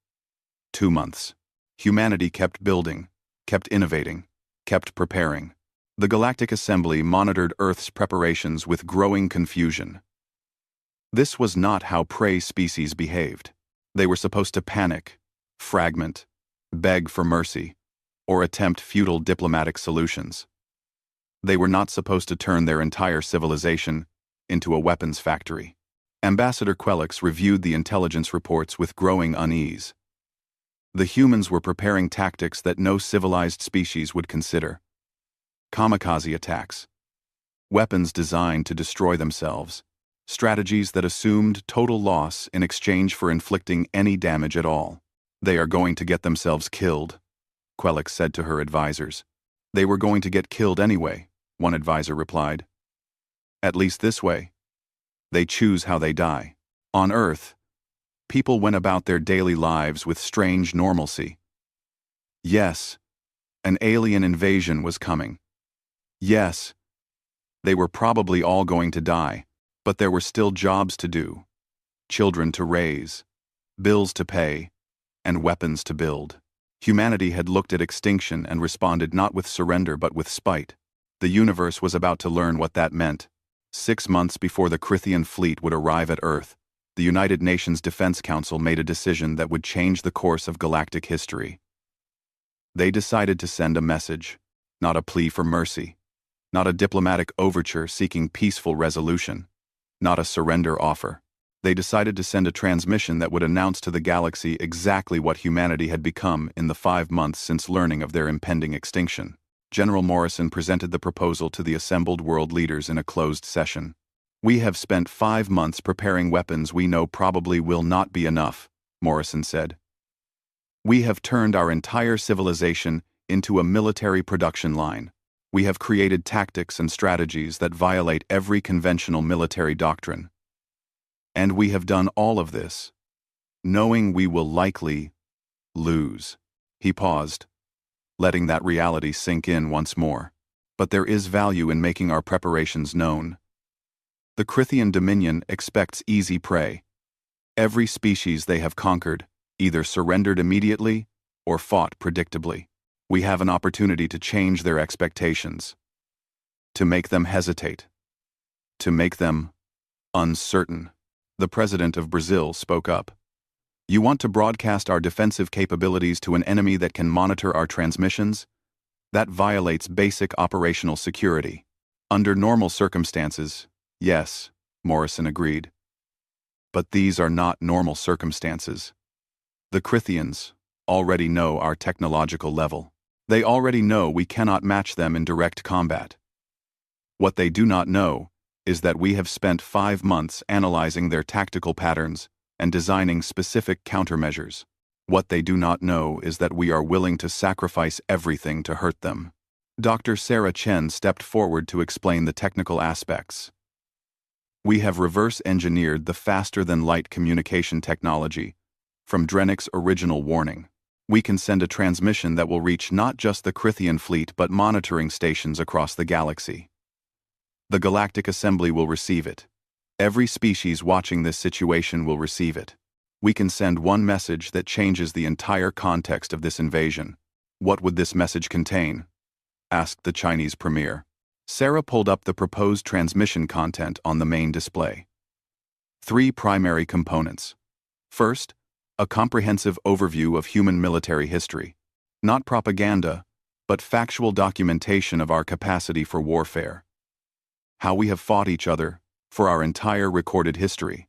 2 months. Humanity kept building, kept innovating, kept preparing. The Galactic Assembly monitored Earth's preparations with growing confusion. This was not how prey species behaved. They were supposed to panic, fragment, beg for mercy, or attempt futile diplomatic solutions. They were not supposed to turn their entire civilization into a weapons factory. Ambassador Quelix reviewed the intelligence reports with growing unease. The humans were preparing tactics that no civilized species would consider. Kamikaze attacks. Weapons designed to destroy themselves. Strategies that assumed total loss in exchange for inflicting any damage at all. They are going to get themselves killed, Quelix said to her advisors. They were going to get killed anyway, one advisor replied. At least this way. They choose how they die. On Earth, people went about their daily lives with strange normalcy. Yes, an alien invasion was coming. Yes, they were probably all going to die, but there were still jobs to do, children to raise, bills to pay, and weapons to build. Humanity had looked at extinction and responded not with surrender but with spite. The universe was about to learn what that meant. 6 months before the Crithian fleet would arrive at Earth, the United Nations Defense Council made a decision that would change the course of galactic history. They decided to send a message, not a plea for mercy, not a diplomatic overture seeking peaceful resolution, not a surrender offer. They decided to send a transmission that would announce to the galaxy exactly what humanity had become in the 5 months since learning of their impending extinction. General Morrison presented the proposal to the assembled world leaders in a closed session. We have spent 5 months preparing weapons we know probably will not be enough, Morrison said. We have turned our entire civilization into a military production line. We have created tactics and strategies that violate every conventional military doctrine. And we have done all of this, knowing we will likely lose. He paused, letting that reality sink in once more. But there is value in making our preparations known. The Crithian Dominion expects easy prey. Every species they have conquered either surrendered immediately or fought predictably. We have an opportunity to change their expectations, to make them hesitate, to make them uncertain. The president of Brazil spoke up. You want to broadcast our defensive capabilities to an enemy that can monitor our transmissions? That violates basic operational security. Under normal circumstances, yes, Morrison agreed. But these are not normal circumstances. The Crithians already know our technological level. They already know we cannot match them in direct combat. What they do not know is that we have spent 5 months analyzing their tactical patterns and designing specific countermeasures. What they do not know is that we are willing to sacrifice everything to hurt them. Dr. Sarah Chen stepped forward to explain the technical aspects. We have reverse-engineered the faster-than-light communication technology from Drennick's original warning. We can send a transmission that will reach not just the Crithian fleet but monitoring stations across the galaxy. The Galactic Assembly will receive it. Every species watching this situation will receive it. We can send one message that changes the entire context of this invasion. What would this message contain? Asked the Chinese premier. Sarah pulled up the proposed transmission content on the main display. 3 primary components. First, a comprehensive overview of human military history. Not propaganda, but factual documentation of our capacity for warfare. How we have fought each other for our entire recorded history.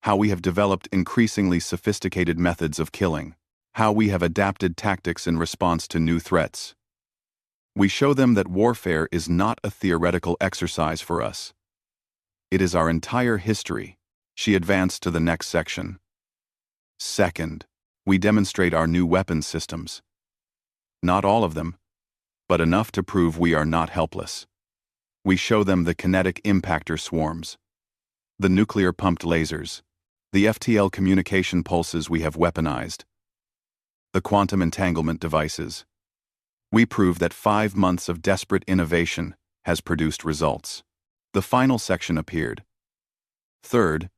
How we have developed increasingly sophisticated methods of killing. How we have adapted tactics in response to new threats. We show them that warfare is not a theoretical exercise for us. It is our entire history. She advanced to the next section. Second, we demonstrate our new weapons systems. Not all of them, but enough to prove we are not helpless. We show them the kinetic impactor swarms, the nuclear-pumped lasers, the FTL communication pulses we have weaponized, the quantum entanglement devices. We prove that 5 months of desperate innovation has produced results. The final section appeared. Third,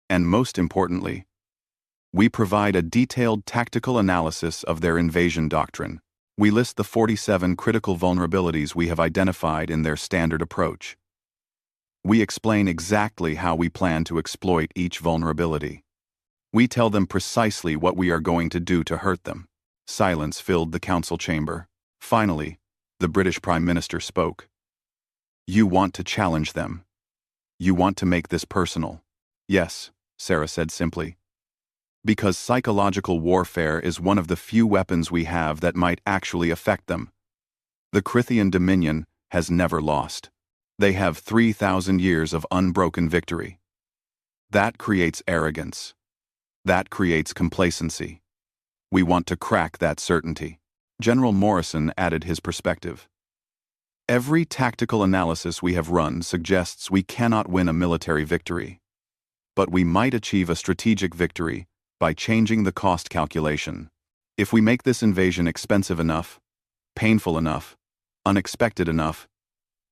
and most importantly, we provide a detailed tactical analysis of their invasion doctrine. We list the 47 critical vulnerabilities we have identified in their standard approach. We explain exactly how we plan to exploit each vulnerability. We tell them precisely what we are going to do to hurt them. Silence filled the council chamber. Finally, the British Prime Minister spoke. You want to challenge them. You want to make this personal. Yes, Sarah said simply. Because psychological warfare is one of the few weapons we have that might actually affect them. The Crithian Dominion has never lost. They have 3,000 years of unbroken victory. That creates arrogance. That creates complacency. We want to crack that certainty. General Morrison added his perspective. Every tactical analysis we have run suggests we cannot win a military victory. But we might achieve a strategic victory by changing the cost calculation. If we make this invasion expensive enough, painful enough, unexpected enough,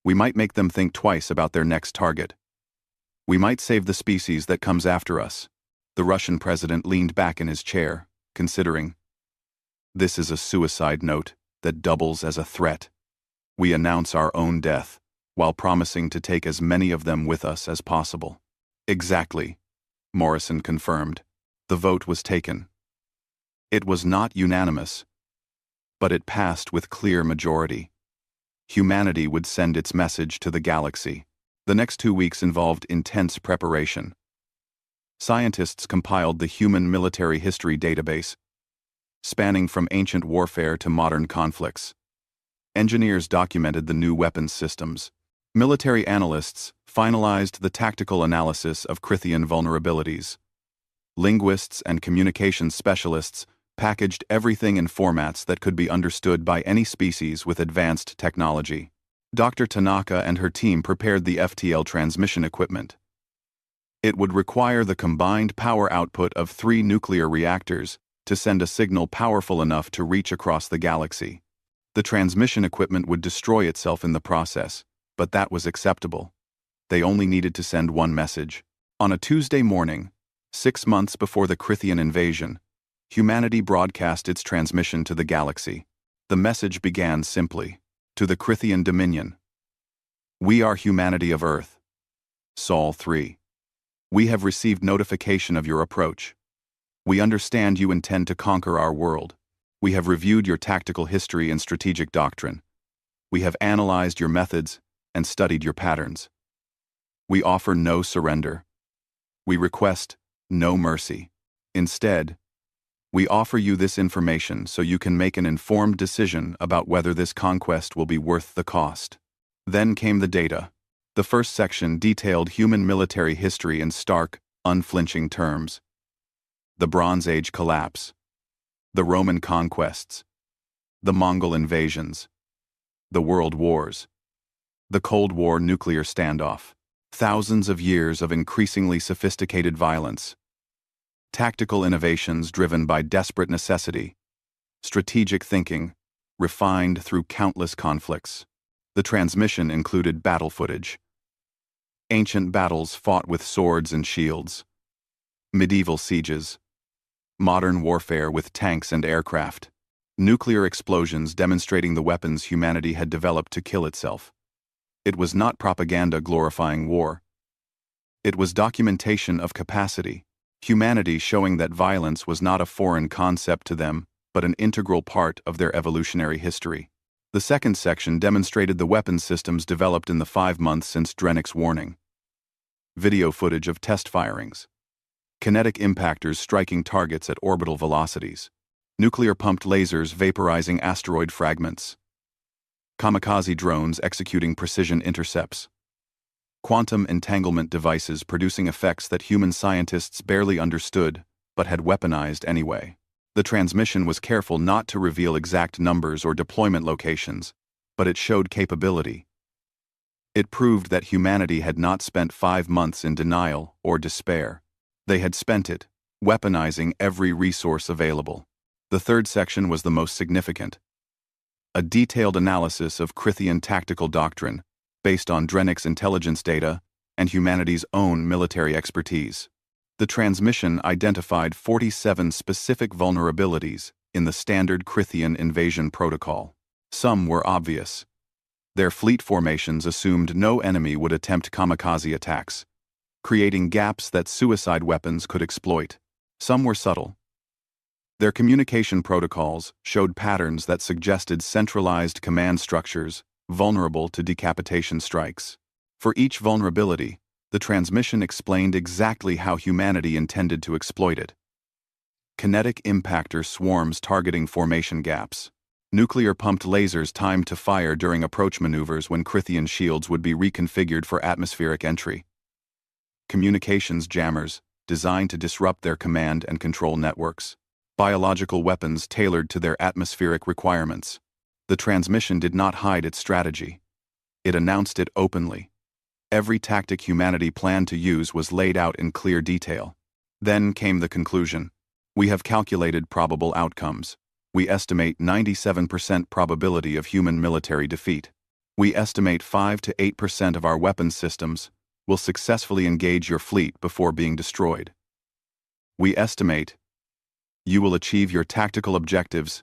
we might make them think twice about their next target. We might save the species that comes after us. The Russian president leaned back in his chair, considering. This is a suicide note that doubles as a threat. We announce our own death, while promising to take as many of them with us as possible. Exactly, Morrison confirmed. The vote was taken. It was not unanimous, but it passed with clear majority. Humanity would send its message to the galaxy. The next 2 weeks involved intense preparation. Scientists compiled the Human Military History Database, spanning from ancient warfare to modern conflicts. Engineers documented the new weapons systems. Military analysts finalized the tactical analysis of Crithian vulnerabilities. Linguists and communications specialists packaged everything in formats that could be understood by any species with advanced technology. Dr. Tanaka and her team prepared the FTL transmission equipment. It would require the combined power output of 3 nuclear reactors to send a signal powerful enough to reach across the galaxy. The transmission equipment would destroy itself in the process, but that was acceptable. They only needed to send one message. On a Tuesday morning, 6 months before the Crithian invasion, humanity broadcast its transmission to the galaxy. The message began simply, to the Crithian Dominion. We are humanity of Earth. Sol 3. We have received notification of your approach. We understand you intend to conquer our world. We have reviewed your tactical history and strategic doctrine. We have analyzed your methods and studied your patterns. We offer no surrender. We request no mercy. Instead, we offer you this information so you can make an informed decision about whether this conquest will be worth the cost. Then came the data. The first section detailed human military history in stark, unflinching terms. The Bronze Age collapse. The Roman conquests. The Mongol invasions. The World Wars. The Cold War nuclear standoff. Thousands of years of increasingly sophisticated violence. Tactical innovations driven by desperate necessity. Strategic thinking, refined through countless conflicts. The transmission included battle footage. Ancient battles fought with swords and shields. Medieval sieges. Modern warfare with tanks and aircraft. Nuclear explosions demonstrating the weapons humanity had developed to kill itself. It was not propaganda glorifying war. It was documentation of capacity. Humanity showing that violence was not a foreign concept to them, but an integral part of their evolutionary history. The second section demonstrated the weapons systems developed in the 5 months since Drennick's warning. Video footage of test firings. Kinetic impactors striking targets at orbital velocities. Nuclear-pumped lasers vaporizing asteroid fragments. kamikaze drones executing precision intercepts, quantum entanglement devices producing effects that human scientists barely understood but had weaponized anyway. The transmission was careful not to reveal exact numbers or deployment locations, but it showed capability. It proved that humanity had not spent 5 months in denial or despair. They had spent it, weaponizing every resource available. The third section was the most significant. A detailed analysis of Krithian tactical doctrine, based on Drennick's intelligence data and humanity's own military expertise. The transmission identified 47 specific vulnerabilities in the standard Krithian invasion protocol. Some were obvious. Their fleet formations assumed no enemy would attempt kamikaze attacks, creating gaps that suicide weapons could exploit. Some were subtle. Their communication protocols showed patterns that suggested centralized command structures vulnerable to decapitation strikes. For each vulnerability, the transmission explained exactly how humanity intended to exploit it. Kinetic impactor swarms targeting formation gaps. Nuclear-pumped lasers timed to fire during approach maneuvers when Krithian shields would be reconfigured for atmospheric entry. Communications jammers, designed to disrupt their command and control networks. Biological weapons tailored to their atmospheric requirements. The transmission did not hide its strategy. It announced it openly. Every tactic humanity planned to use was laid out in clear detail. Then came the conclusion. We have calculated probable outcomes. We estimate 97% probability of human military defeat. We estimate 5 to 8% of our weapons systems will successfully engage your fleet before being destroyed. We estimate you will achieve your tactical objectives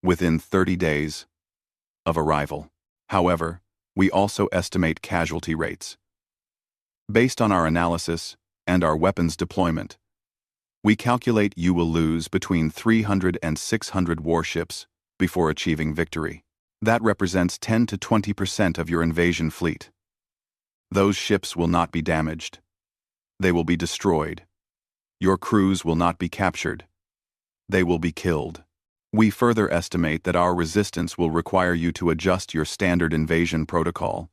within 30 days of arrival. However, we also estimate casualty rates. Based on our analysis and our weapons deployment, we calculate you will lose between 300 and 600 warships before achieving victory. That represents 10 to 20% of your invasion fleet. Those ships will not be damaged. They will be destroyed. Your crews will not be captured. They will be killed. We further estimate that our resistance will require you to adjust your standard invasion protocol,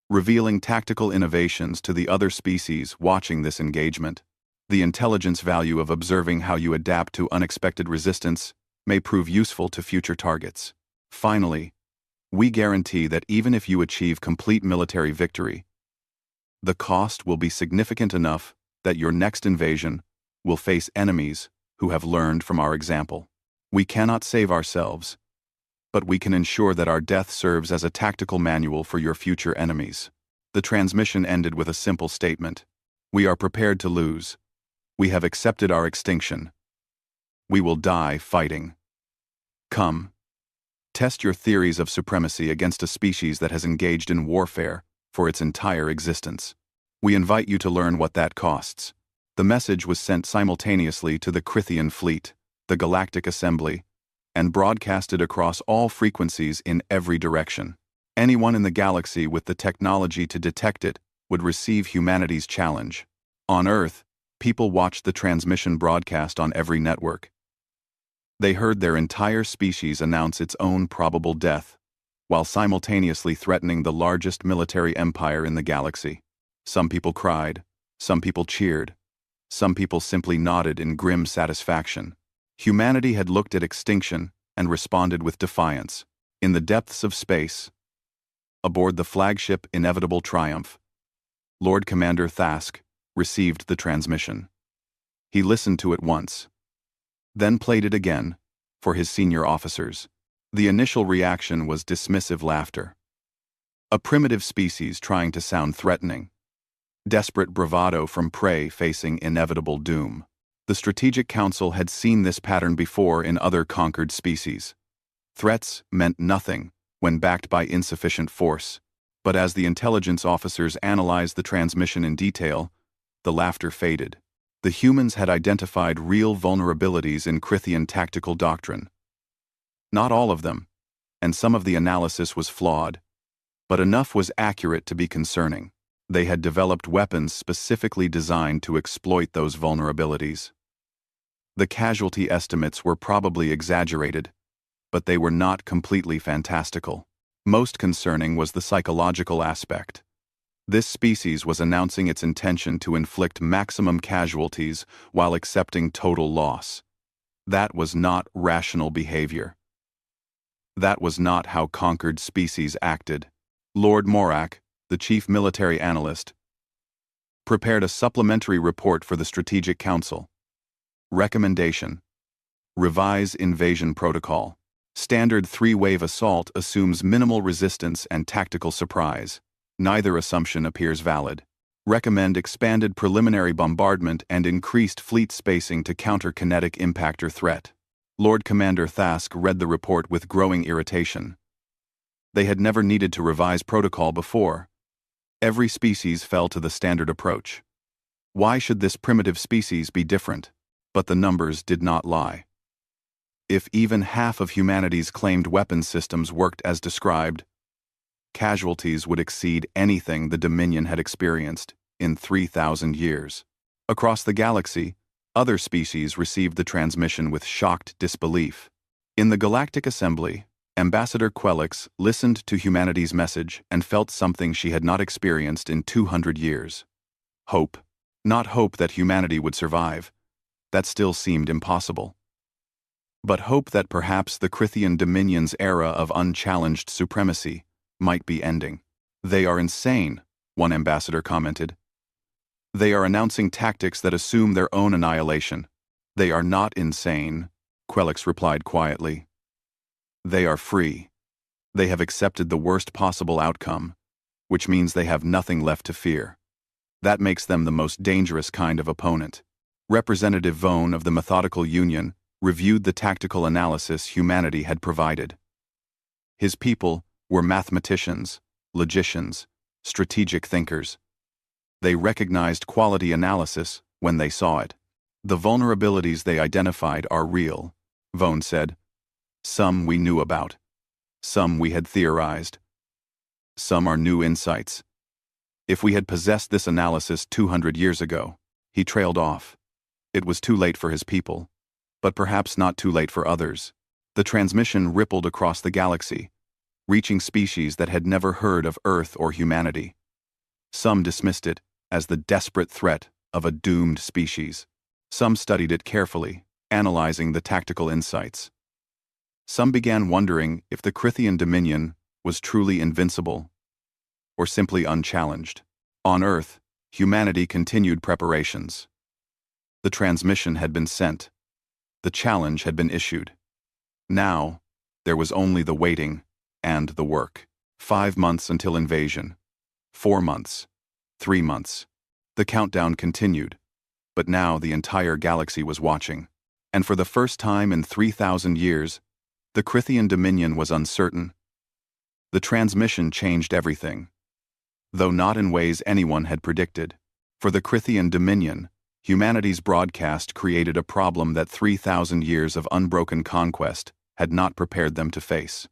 revealing tactical innovations to the other species watching this engagement. The intelligence value of observing how you adapt to unexpected resistance may prove useful to future targets. Finally, we guarantee that even if you achieve complete military victory, the cost will be significant enough that your next invasion will face enemies who have learned from our example. We cannot save ourselves, but we can ensure that our death serves as a tactical manual for your future enemies. The transmission ended with a simple statement. We are prepared to lose. We have accepted our extinction. We will die fighting. Come. Test your theories of supremacy against a species that has engaged in warfare for its entire existence. We invite you to learn what that costs. The message was sent simultaneously to the Krithian fleet, the Galactic Assembly, and broadcasted across all frequencies in every direction. Anyone in the galaxy with the technology to detect it would receive humanity's challenge. On Earth, people watched the transmission broadcast on every network. They heard their entire species announce its own probable death, while simultaneously threatening the largest military empire in the galaxy. Some people cried, some people cheered, some people simply nodded in grim satisfaction. Humanity had looked at extinction and responded with defiance. In the depths of space, aboard the flagship Inevitable Triumph, Lord Commander Thask received the transmission. He listened to it once, then played it again for his senior officers. The initial reaction was dismissive laughter. A primitive species trying to sound threatening. Desperate bravado from prey facing inevitable doom. The Strategic Council had seen this pattern before in other conquered species. Threats meant nothing when backed by insufficient force, but as the intelligence officers analyzed the transmission in detail, the laughter faded. The humans had identified real vulnerabilities in Krithian tactical doctrine. Not all of them, and some of the analysis was flawed, but enough was accurate to be concerning. They had developed weapons specifically designed to exploit those vulnerabilities. The casualty estimates were probably exaggerated, but they were not completely fantastical. Most concerning was the psychological aspect. This species was announcing its intention to inflict maximum casualties while accepting total loss. That was not rational behavior. That was not how conquered species acted. Lord Morak, the chief military analyst, prepared a supplementary report for the Strategic Council. Recommendation: revise invasion protocol. Standard three-wave assault assumes minimal resistance and tactical surprise. Neither assumption appears valid. Recommend expanded preliminary bombardment and increased fleet spacing to counter kinetic impactor threat. Lord Commander Thask read the report with growing irritation. They had never needed to revise protocol before. Every species fell to the standard approach. Why should this primitive species be different? But the numbers did not lie. If even half of humanity's claimed weapons systems worked as described, casualties would exceed anything the Dominion had experienced in 3,000 years. Across the galaxy, other species received the transmission with shocked disbelief. In the Galactic Assembly, Ambassador Quelix listened to humanity's message and felt something she had not experienced in 200 years. Hope. Not hope that humanity would survive. That still seemed impossible. But hope that perhaps the Crithian Dominion's era of unchallenged supremacy might be ending. They are insane, one ambassador commented. They are announcing tactics that assume their own annihilation. They are not insane, Quelix replied quietly. They are free. They have accepted the worst possible outcome, which means they have nothing left to fear. That makes them the most dangerous kind of opponent. Representative Vone of the Methodical Union reviewed the tactical analysis humanity had provided. His people were mathematicians, logicians, strategic thinkers. They recognized quality analysis when they saw it. The vulnerabilities they identified are real, Vone said. Some we knew about. Some we had theorized. Some are new insights. If we had possessed this analysis 200 years ago, he trailed off. It was too late for his people, but perhaps not too late for others. The transmission rippled across the galaxy, reaching species that had never heard of Earth or humanity. Some dismissed it as the desperate threat of a doomed species. Some studied it carefully, analyzing the tactical insights. Some began wondering if the Crithian Dominion was truly invincible or simply unchallenged. On Earth, humanity continued preparations. The transmission had been sent. The challenge had been issued. Now, there was only the waiting and the work. 5 months until invasion. 4 months. 3 months. The countdown continued, but now the entire galaxy was watching. And for the first time in 3,000 years, the Crithian Dominion was uncertain. The transmission changed everything, though not in ways anyone had predicted. For the Crithian Dominion, humanity's broadcast created a problem that 3,000 years of unbroken conquest had not prepared them to face.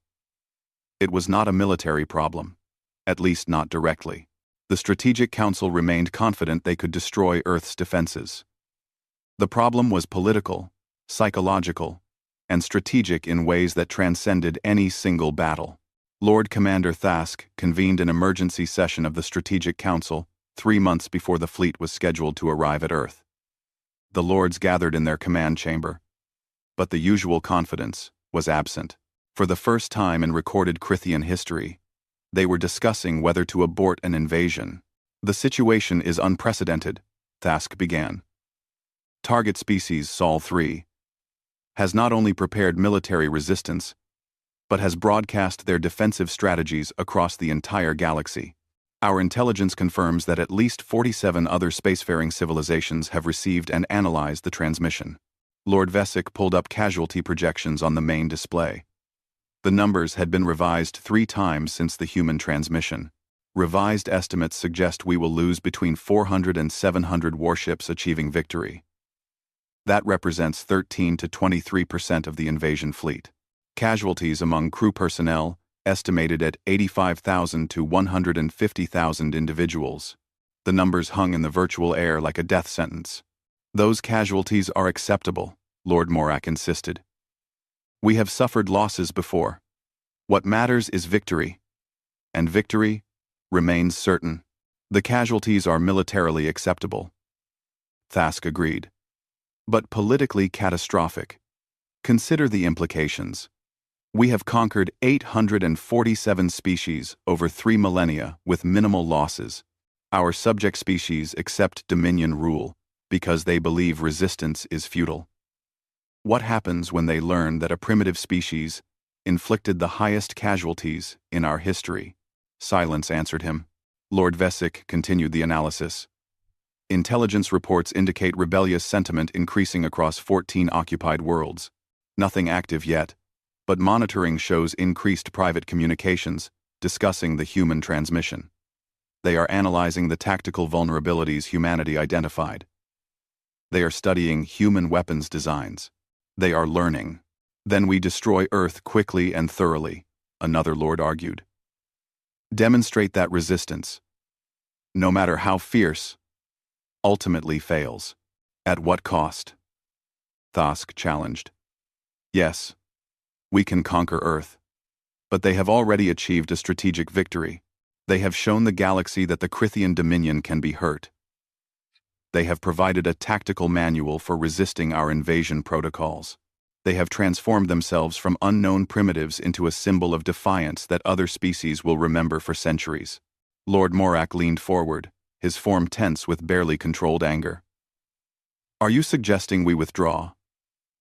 It was not a military problem, at least not directly. The Strategic Council remained confident they could destroy Earth's defenses. The problem was political, psychological, and strategic in ways that transcended any single battle. Lord Commander Thask convened an emergency session of the Strategic Council 3 months before the fleet was scheduled to arrive at Earth. The lords gathered in their command chamber, but the usual confidence was absent. For the first time in recorded Crithian history, they were discussing whether to abort an invasion. The situation is unprecedented, Thask began. Target species Sol 3 has not only prepared military resistance, but has broadcast their defensive strategies across the entire galaxy. Our intelligence confirms that at least 47 other spacefaring civilizations have received and analyzed the transmission. Lord Vesic pulled up casualty projections on the main display. The numbers had been revised 3 times since the human transmission. Revised estimates suggest we will lose between 400 and 700 warships achieving victory. That represents 13 to 23% of the invasion fleet. Casualties among crew personnel estimated at 85,000 to 150,000 individuals. The numbers hung in the virtual air like a death sentence. Those casualties are acceptable, Lord Morak insisted. We have suffered losses before. What matters is victory, and victory remains certain. The casualties are militarily acceptable. Thask agreed. But politically catastrophic. Consider the implications. We have conquered 847 species over 3 millennia with minimal losses. Our subject species accept dominion rule because they believe resistance is futile. What happens when they learn that a primitive species inflicted the highest casualties in our history? Silence answered him. Lord Vesic continued the analysis. Intelligence reports indicate rebellious sentiment increasing across 14 occupied worlds. Nothing active yet, but monitoring shows increased private communications discussing the human transmission. They are analyzing the tactical vulnerabilities humanity identified. They are studying human weapons designs. They are learning. Then we destroy Earth quickly and thoroughly, another lord argued. Demonstrate that resistance, no matter how fierce, ultimately fails. At what cost? Thask challenged. Yes, we can conquer Earth. But they have already achieved a strategic victory. They have shown the galaxy that the Crithian dominion can be hurt. They have provided a tactical manual for resisting our invasion protocols. They have transformed themselves from unknown primitives into a symbol of defiance that other species will remember for centuries. Lord Morak leaned forward, his form tense with barely controlled anger. Are you suggesting we withdraw?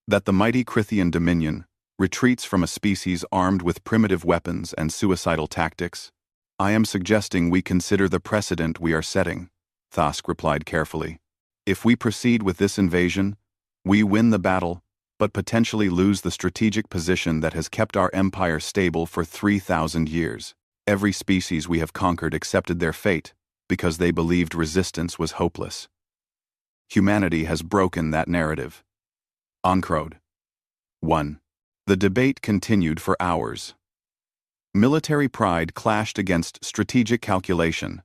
That the mighty Crithian dominion retreats from a species armed with primitive weapons and suicidal tactics? I am suggesting we consider the precedent we are setting, Thask replied carefully. If we proceed with this invasion, we win the battle, but potentially lose the strategic position that has kept our empire stable for 3,000 years. Every species we have conquered accepted their fate because they believed resistance was hopeless. Humanity has broken that narrative. Encrode. 1. The debate continued for hours. Military pride clashed against strategic calculation.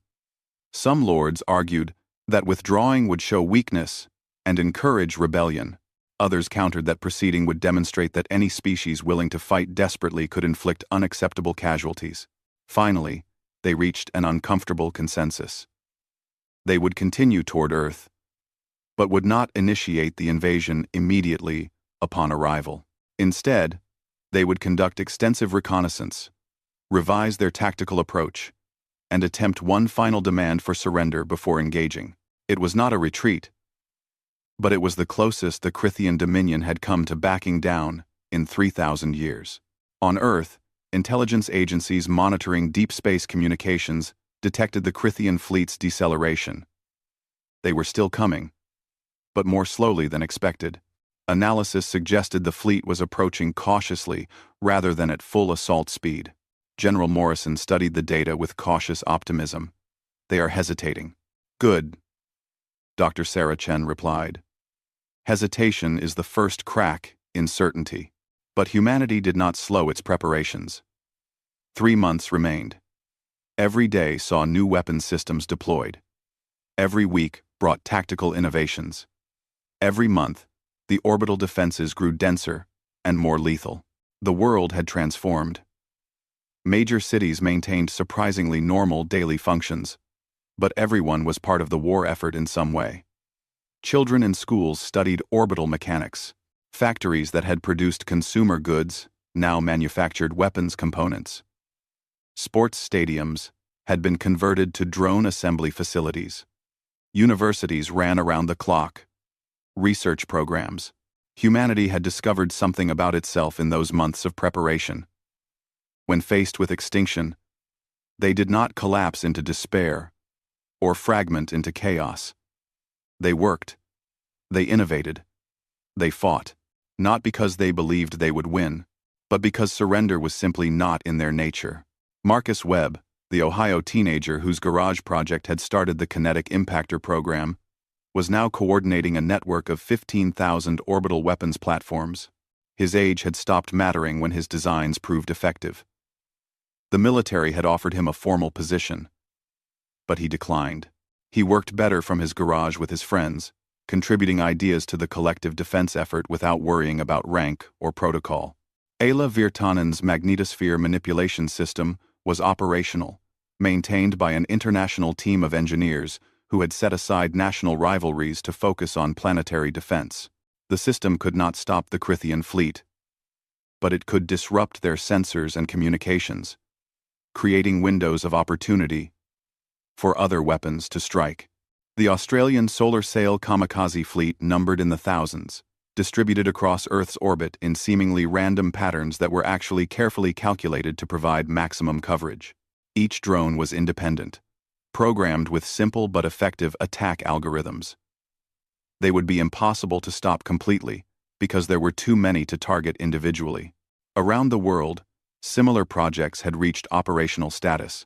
Some lords argued that withdrawing would show weakness and encourage rebellion. Others countered that proceeding would demonstrate that any species willing to fight desperately could inflict unacceptable casualties. Finally, they reached an uncomfortable consensus. They would continue toward Earth, but would not initiate the invasion immediately upon arrival. Instead, they would conduct extensive reconnaissance, revise their tactical approach, and attempt one final demand for surrender before engaging. It was not a retreat, but it was the closest the Crithian dominion had come to backing down in 3,000 years. On Earth, intelligence agencies monitoring deep space communications detected the Crithian fleet's deceleration. They were still coming, but more slowly than expected. Analysis suggested the fleet was approaching cautiously rather than at full assault speed. General Morrison studied the data with cautious optimism. They are hesitating. Good, Dr. Sarah Chen replied. Hesitation is the first crack in certainty. But humanity did not slow its preparations. 3 months remained. Every day saw new weapon systems deployed. Every week brought tactical innovations. Every month, the orbital defenses grew denser and more lethal. The world had transformed. Major cities maintained surprisingly normal daily functions, but everyone was part of the war effort in some way. Children in schools studied orbital mechanics. Factories that had produced consumer goods now manufactured weapons components. Sports stadiums had been converted to drone assembly facilities. Universities ran around the clock. Research programs. Humanity had discovered something about itself in those months of preparation. When faced with extinction, they did not collapse into despair or fragment into chaos. They worked. They innovated. They fought. Not because they believed they would win, but because surrender was simply not in their nature. Marcus Webb, the Ohio teenager whose garage project had started the Kinetic Impactor program, was now coordinating a network of 15,000 orbital weapons platforms. His age had stopped mattering when his designs proved effective. The military had offered him a formal position, but he declined. He worked better from his garage with his friends, contributing ideas to the collective defense effort without worrying about rank or protocol. Ayla Virtanen's magnetosphere manipulation system was operational, maintained by an international team of engineers who had set aside national rivalries to focus on planetary defense. The system could not stop the Crithian fleet, but it could disrupt their sensors and communications, creating windows of opportunity for other weapons to strike. The Australian solar sail kamikaze fleet numbered in the thousands, distributed across Earth's orbit in seemingly random patterns that were actually carefully calculated to provide maximum coverage. Each drone was independent, programmed with simple but effective attack algorithms. They would be impossible to stop completely because there were too many to target individually. Around the world, similar projects had reached operational status.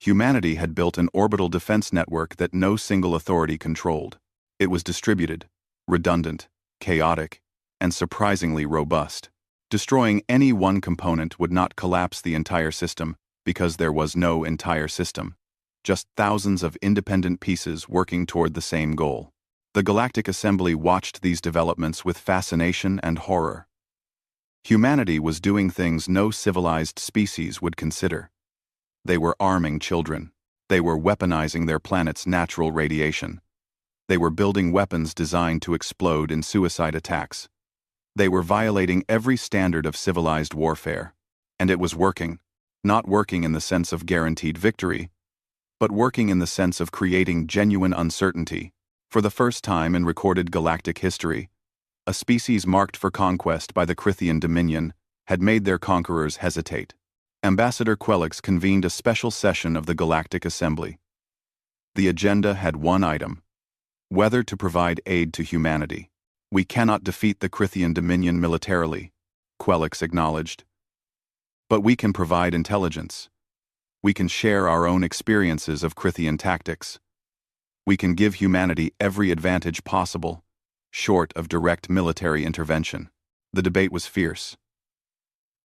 Humanity had built an orbital defense network that no single authority controlled. It was distributed, redundant, chaotic, and surprisingly robust. Destroying any one component would not collapse the entire system because there was no entire system, just thousands of independent pieces working toward the same goal. The Galactic Assembly watched these developments with fascination and horror. Humanity was doing things no civilized species would consider. They were arming children. They were weaponizing their planet's natural radiation. They were building weapons designed to explode in suicide attacks. They were violating every standard of civilized warfare. And it was working. Not working in the sense of guaranteed victory, but working in the sense of creating genuine uncertainty. For the first time in recorded galactic history, a species marked for conquest by the Crithian Dominion had made their conquerors hesitate. Ambassador Quelix convened a special session of the Galactic Assembly. The agenda had one item: whether to provide aid to humanity. We cannot defeat the Crithian Dominion militarily, Quelix acknowledged. But we can provide intelligence. We can share our own experiences of Crithian tactics. We can give humanity every advantage possible, short of direct military intervention. The debate was fierce.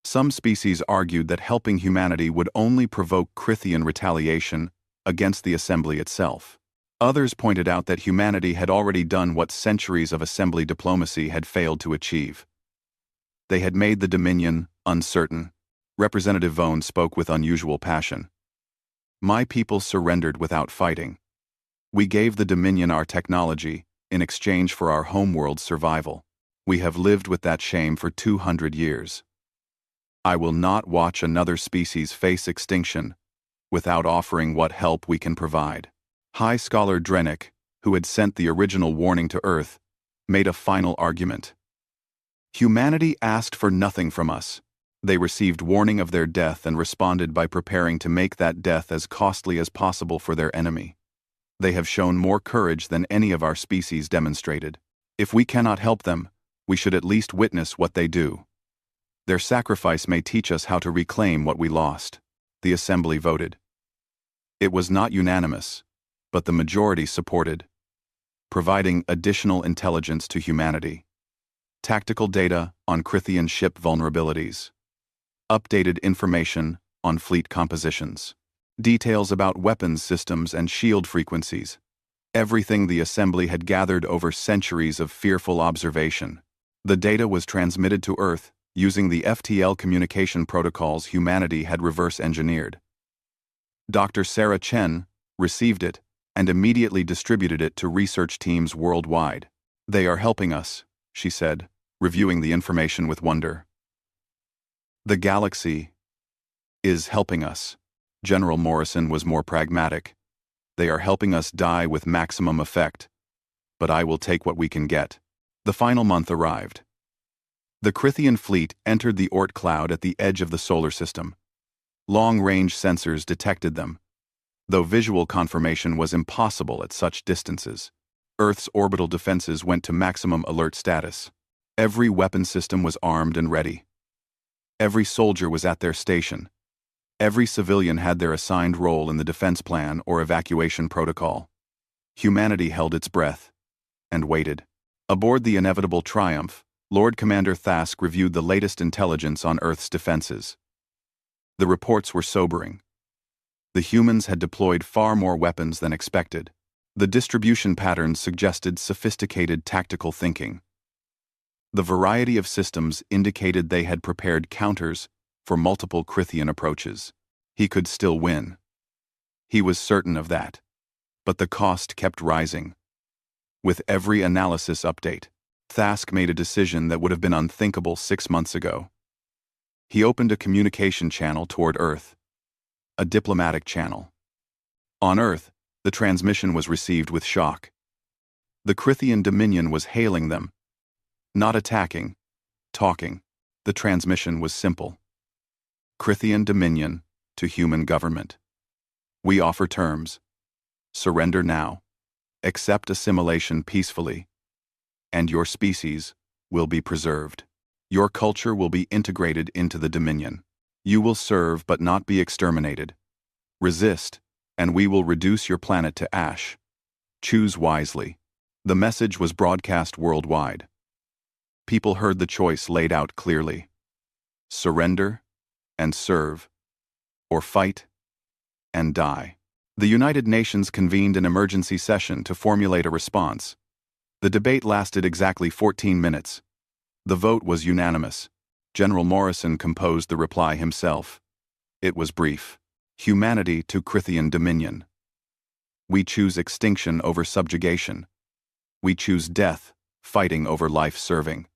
Some species argued that helping humanity would only provoke Crithian retaliation against the Assembly itself. Others pointed out that humanity had already done what centuries of Assembly diplomacy had failed to achieve. They had made the Dominion uncertain. Representative Vone spoke with unusual passion. My people surrendered without fighting. We gave the Dominion our technology in exchange for our homeworld's survival. We have lived with that shame for 200 years. I will not watch another species face extinction without offering what help we can provide. High Scholar Drennick, who had sent the original warning to Earth, made a final argument. Humanity asked for nothing from us. They received warning of their death and responded by preparing to make that death as costly as possible for their enemy. They have shown more courage than any of our species demonstrated. If we cannot help them, we should at least witness what they do. Their sacrifice may teach us how to reclaim what we lost. The Assembly voted. It was not unanimous, but the majority supported providing additional intelligence to humanity. Tactical data on Crithian ship vulnerabilities. Updated information on fleet compositions. Details about weapons systems and shield frequencies. Everything the Assembly had gathered over centuries of fearful observation. The data was transmitted to Earth using the FTL communication protocols humanity had reverse-engineered. Dr. Sarah Chen received it and immediately distributed it to research teams worldwide. They are helping us, she said, reviewing the information with wonder. The galaxy is helping us. General Morrison was more pragmatic. They are helping us die with maximum effect, but I will take what we can get. The final month arrived. The Crithian fleet entered the Oort cloud at the edge of the solar system. Long-range sensors detected them, though visual confirmation was impossible at such distances. Earth's orbital defenses went to maximum alert status. Every weapon system was armed and ready. Every soldier was at their station. Every civilian had their assigned role in the defense plan or evacuation protocol. Humanity held its breath and waited. Aboard the inevitable Triumph, Lord Commander Thask reviewed the latest intelligence on Earth's defenses. The reports were sobering. The humans had deployed far more weapons than expected. The distribution patterns suggested sophisticated tactical thinking. The variety of systems indicated they had prepared counters for multiple Crithian approaches. He could still win. He was certain of that. But the cost kept rising. With every analysis update, Thask made a decision that would have been unthinkable 6 months ago. He opened a communication channel toward Earth. A diplomatic channel. On Earth, the transmission was received with shock. The Crithian Dominion was hailing them. Not attacking, talking. The transmission was simple. Crithian Dominion to human government. We offer terms. Surrender now. Accept assimilation peacefully. And your species will be preserved. Your culture will be integrated into the Dominion. You will serve but not be exterminated. Resist, and we will reduce your planet to ash. Choose wisely. The message was broadcast worldwide. People heard the choice laid out clearly. Surrender and serve, or fight and die. The United Nations convened an emergency session to formulate a response. The debate lasted exactly 14 minutes. The vote was unanimous. General Morrison composed the reply himself. It was brief. Humanity to Crithian Dominion. We choose extinction over subjugation. We choose death, fighting over life serving.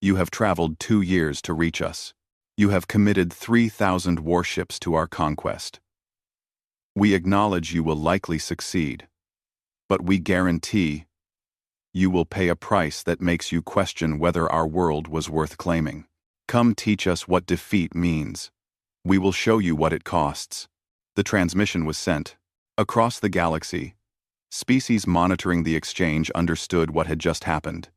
You have traveled 2 years to reach us. You have committed 3,000 warships to our conquest. We acknowledge you will likely succeed, but we guarantee you will pay a price that makes you question whether our world was worth claiming. Come teach us what defeat means. We will show you what it costs. The transmission was sent. Across the galaxy, species monitoring the exchange understood what had just happened.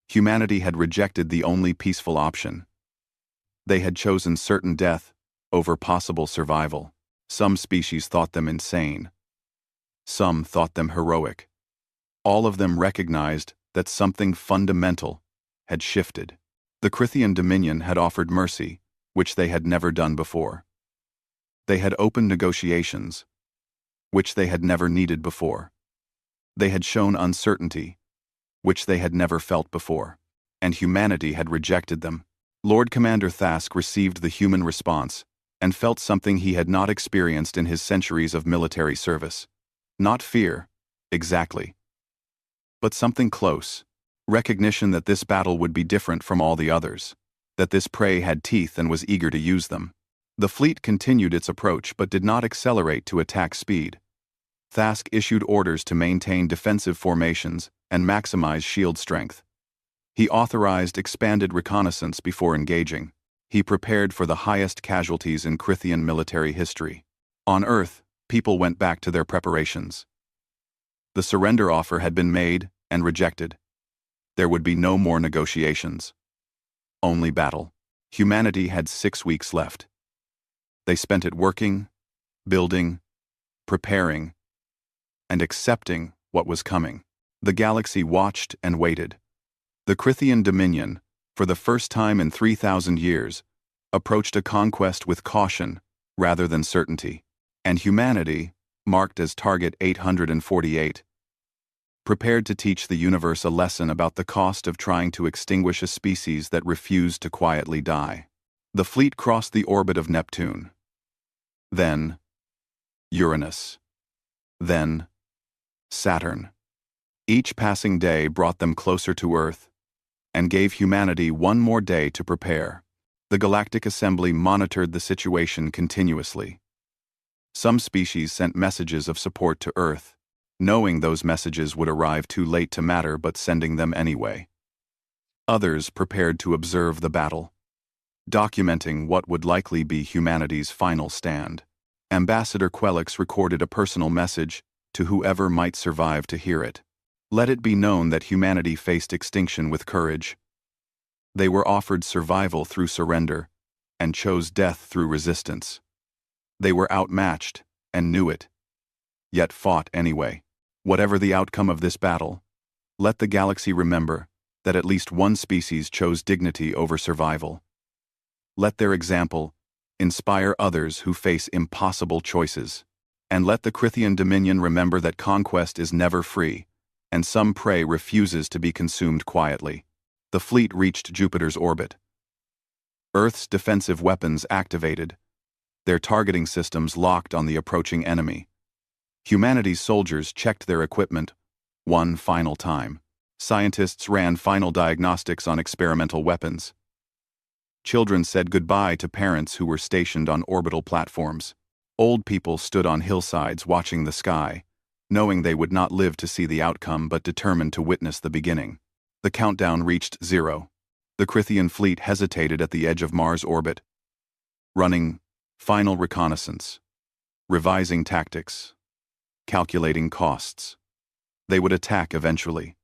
Humanity had rejected the only peaceful option. They had chosen certain death over possible survival. Some species thought them insane. Some thought them heroic. All of them recognized that something fundamental had shifted. The Crithian Dominion had offered mercy, which they had never done before. They had opened negotiations, which they had never needed before. They had shown uncertainty, which they had never felt before. And humanity had rejected them. Lord Commander Thask received the human response and felt something he had not experienced in his centuries of military service. Not fear, exactly, but something close. Recognition that this battle would be different from all the others, that this prey had teeth and was eager to use them. The fleet continued its approach but did not accelerate to attack speed. Thask issued orders to maintain defensive formations and maximize shield strength. He authorized expanded reconnaissance before engaging. He prepared for the highest casualties in Crithian military history. On Earth, people went back to their preparations. The surrender offer had been made and rejected. There would be no more negotiations. Only battle. Humanity had 6 weeks left. They spent it working, building, preparing, and accepting what was coming. The galaxy watched and waited. The Crithian Dominion, for the first time in 3,000 years, approached a conquest with caution rather than certainty. And humanity, marked as Target 848, prepared to teach the universe a lesson about the cost of trying to extinguish a species that refused to quietly die. The fleet crossed the orbit of Neptune. Then Uranus. Then Saturn. Each passing day brought them closer to Earth and gave humanity one more day to prepare. The Galactic Assembly monitored the situation continuously. Some species sent messages of support to Earth, knowing those messages would arrive too late to matter but sending them anyway. Others prepared to observe the battle, documenting what would likely be humanity's final stand. Ambassador Quelix recorded a personal message to whoever might survive to hear it. Let it be known that humanity faced extinction with courage. They were offered survival through surrender and chose death through resistance. They were outmatched and knew it, yet fought anyway. Whatever the outcome of this battle, let the galaxy remember that at least one species chose dignity over survival. Let their example inspire others who face impossible choices. And let the Crithian Dominion remember that conquest is never free, and some prey refuses to be consumed quietly. The fleet reached Jupiter's orbit. Earth's defensive weapons activated. their targeting systems locked on the approaching enemy. Humanity's soldiers checked their equipment one final time. Scientists ran final diagnostics on experimental weapons. Children said goodbye to parents who were stationed on orbital platforms. Old people stood on hillsides watching the sky, knowing they would not live to see the outcome but determined to witness the beginning. The countdown reached 0. The Crithian fleet hesitated at the edge of Mars' orbit, running final reconnaissance, revising tactics, calculating costs. They would attack eventually.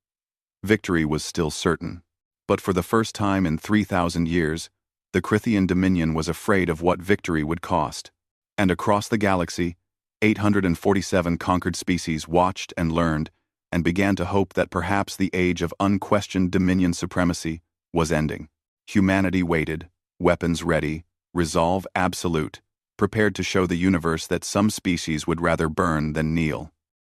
Victory was still certain, but for the first time in 3,000 years, the Crithian Dominion was afraid of what victory would cost. And across the galaxy, 847 conquered species watched and learned and began to hope that perhaps the age of unquestioned Dominion supremacy was ending. Humanity waited, weapons ready, resolve absolute, prepared to show the universe that some species would rather burn than kneel.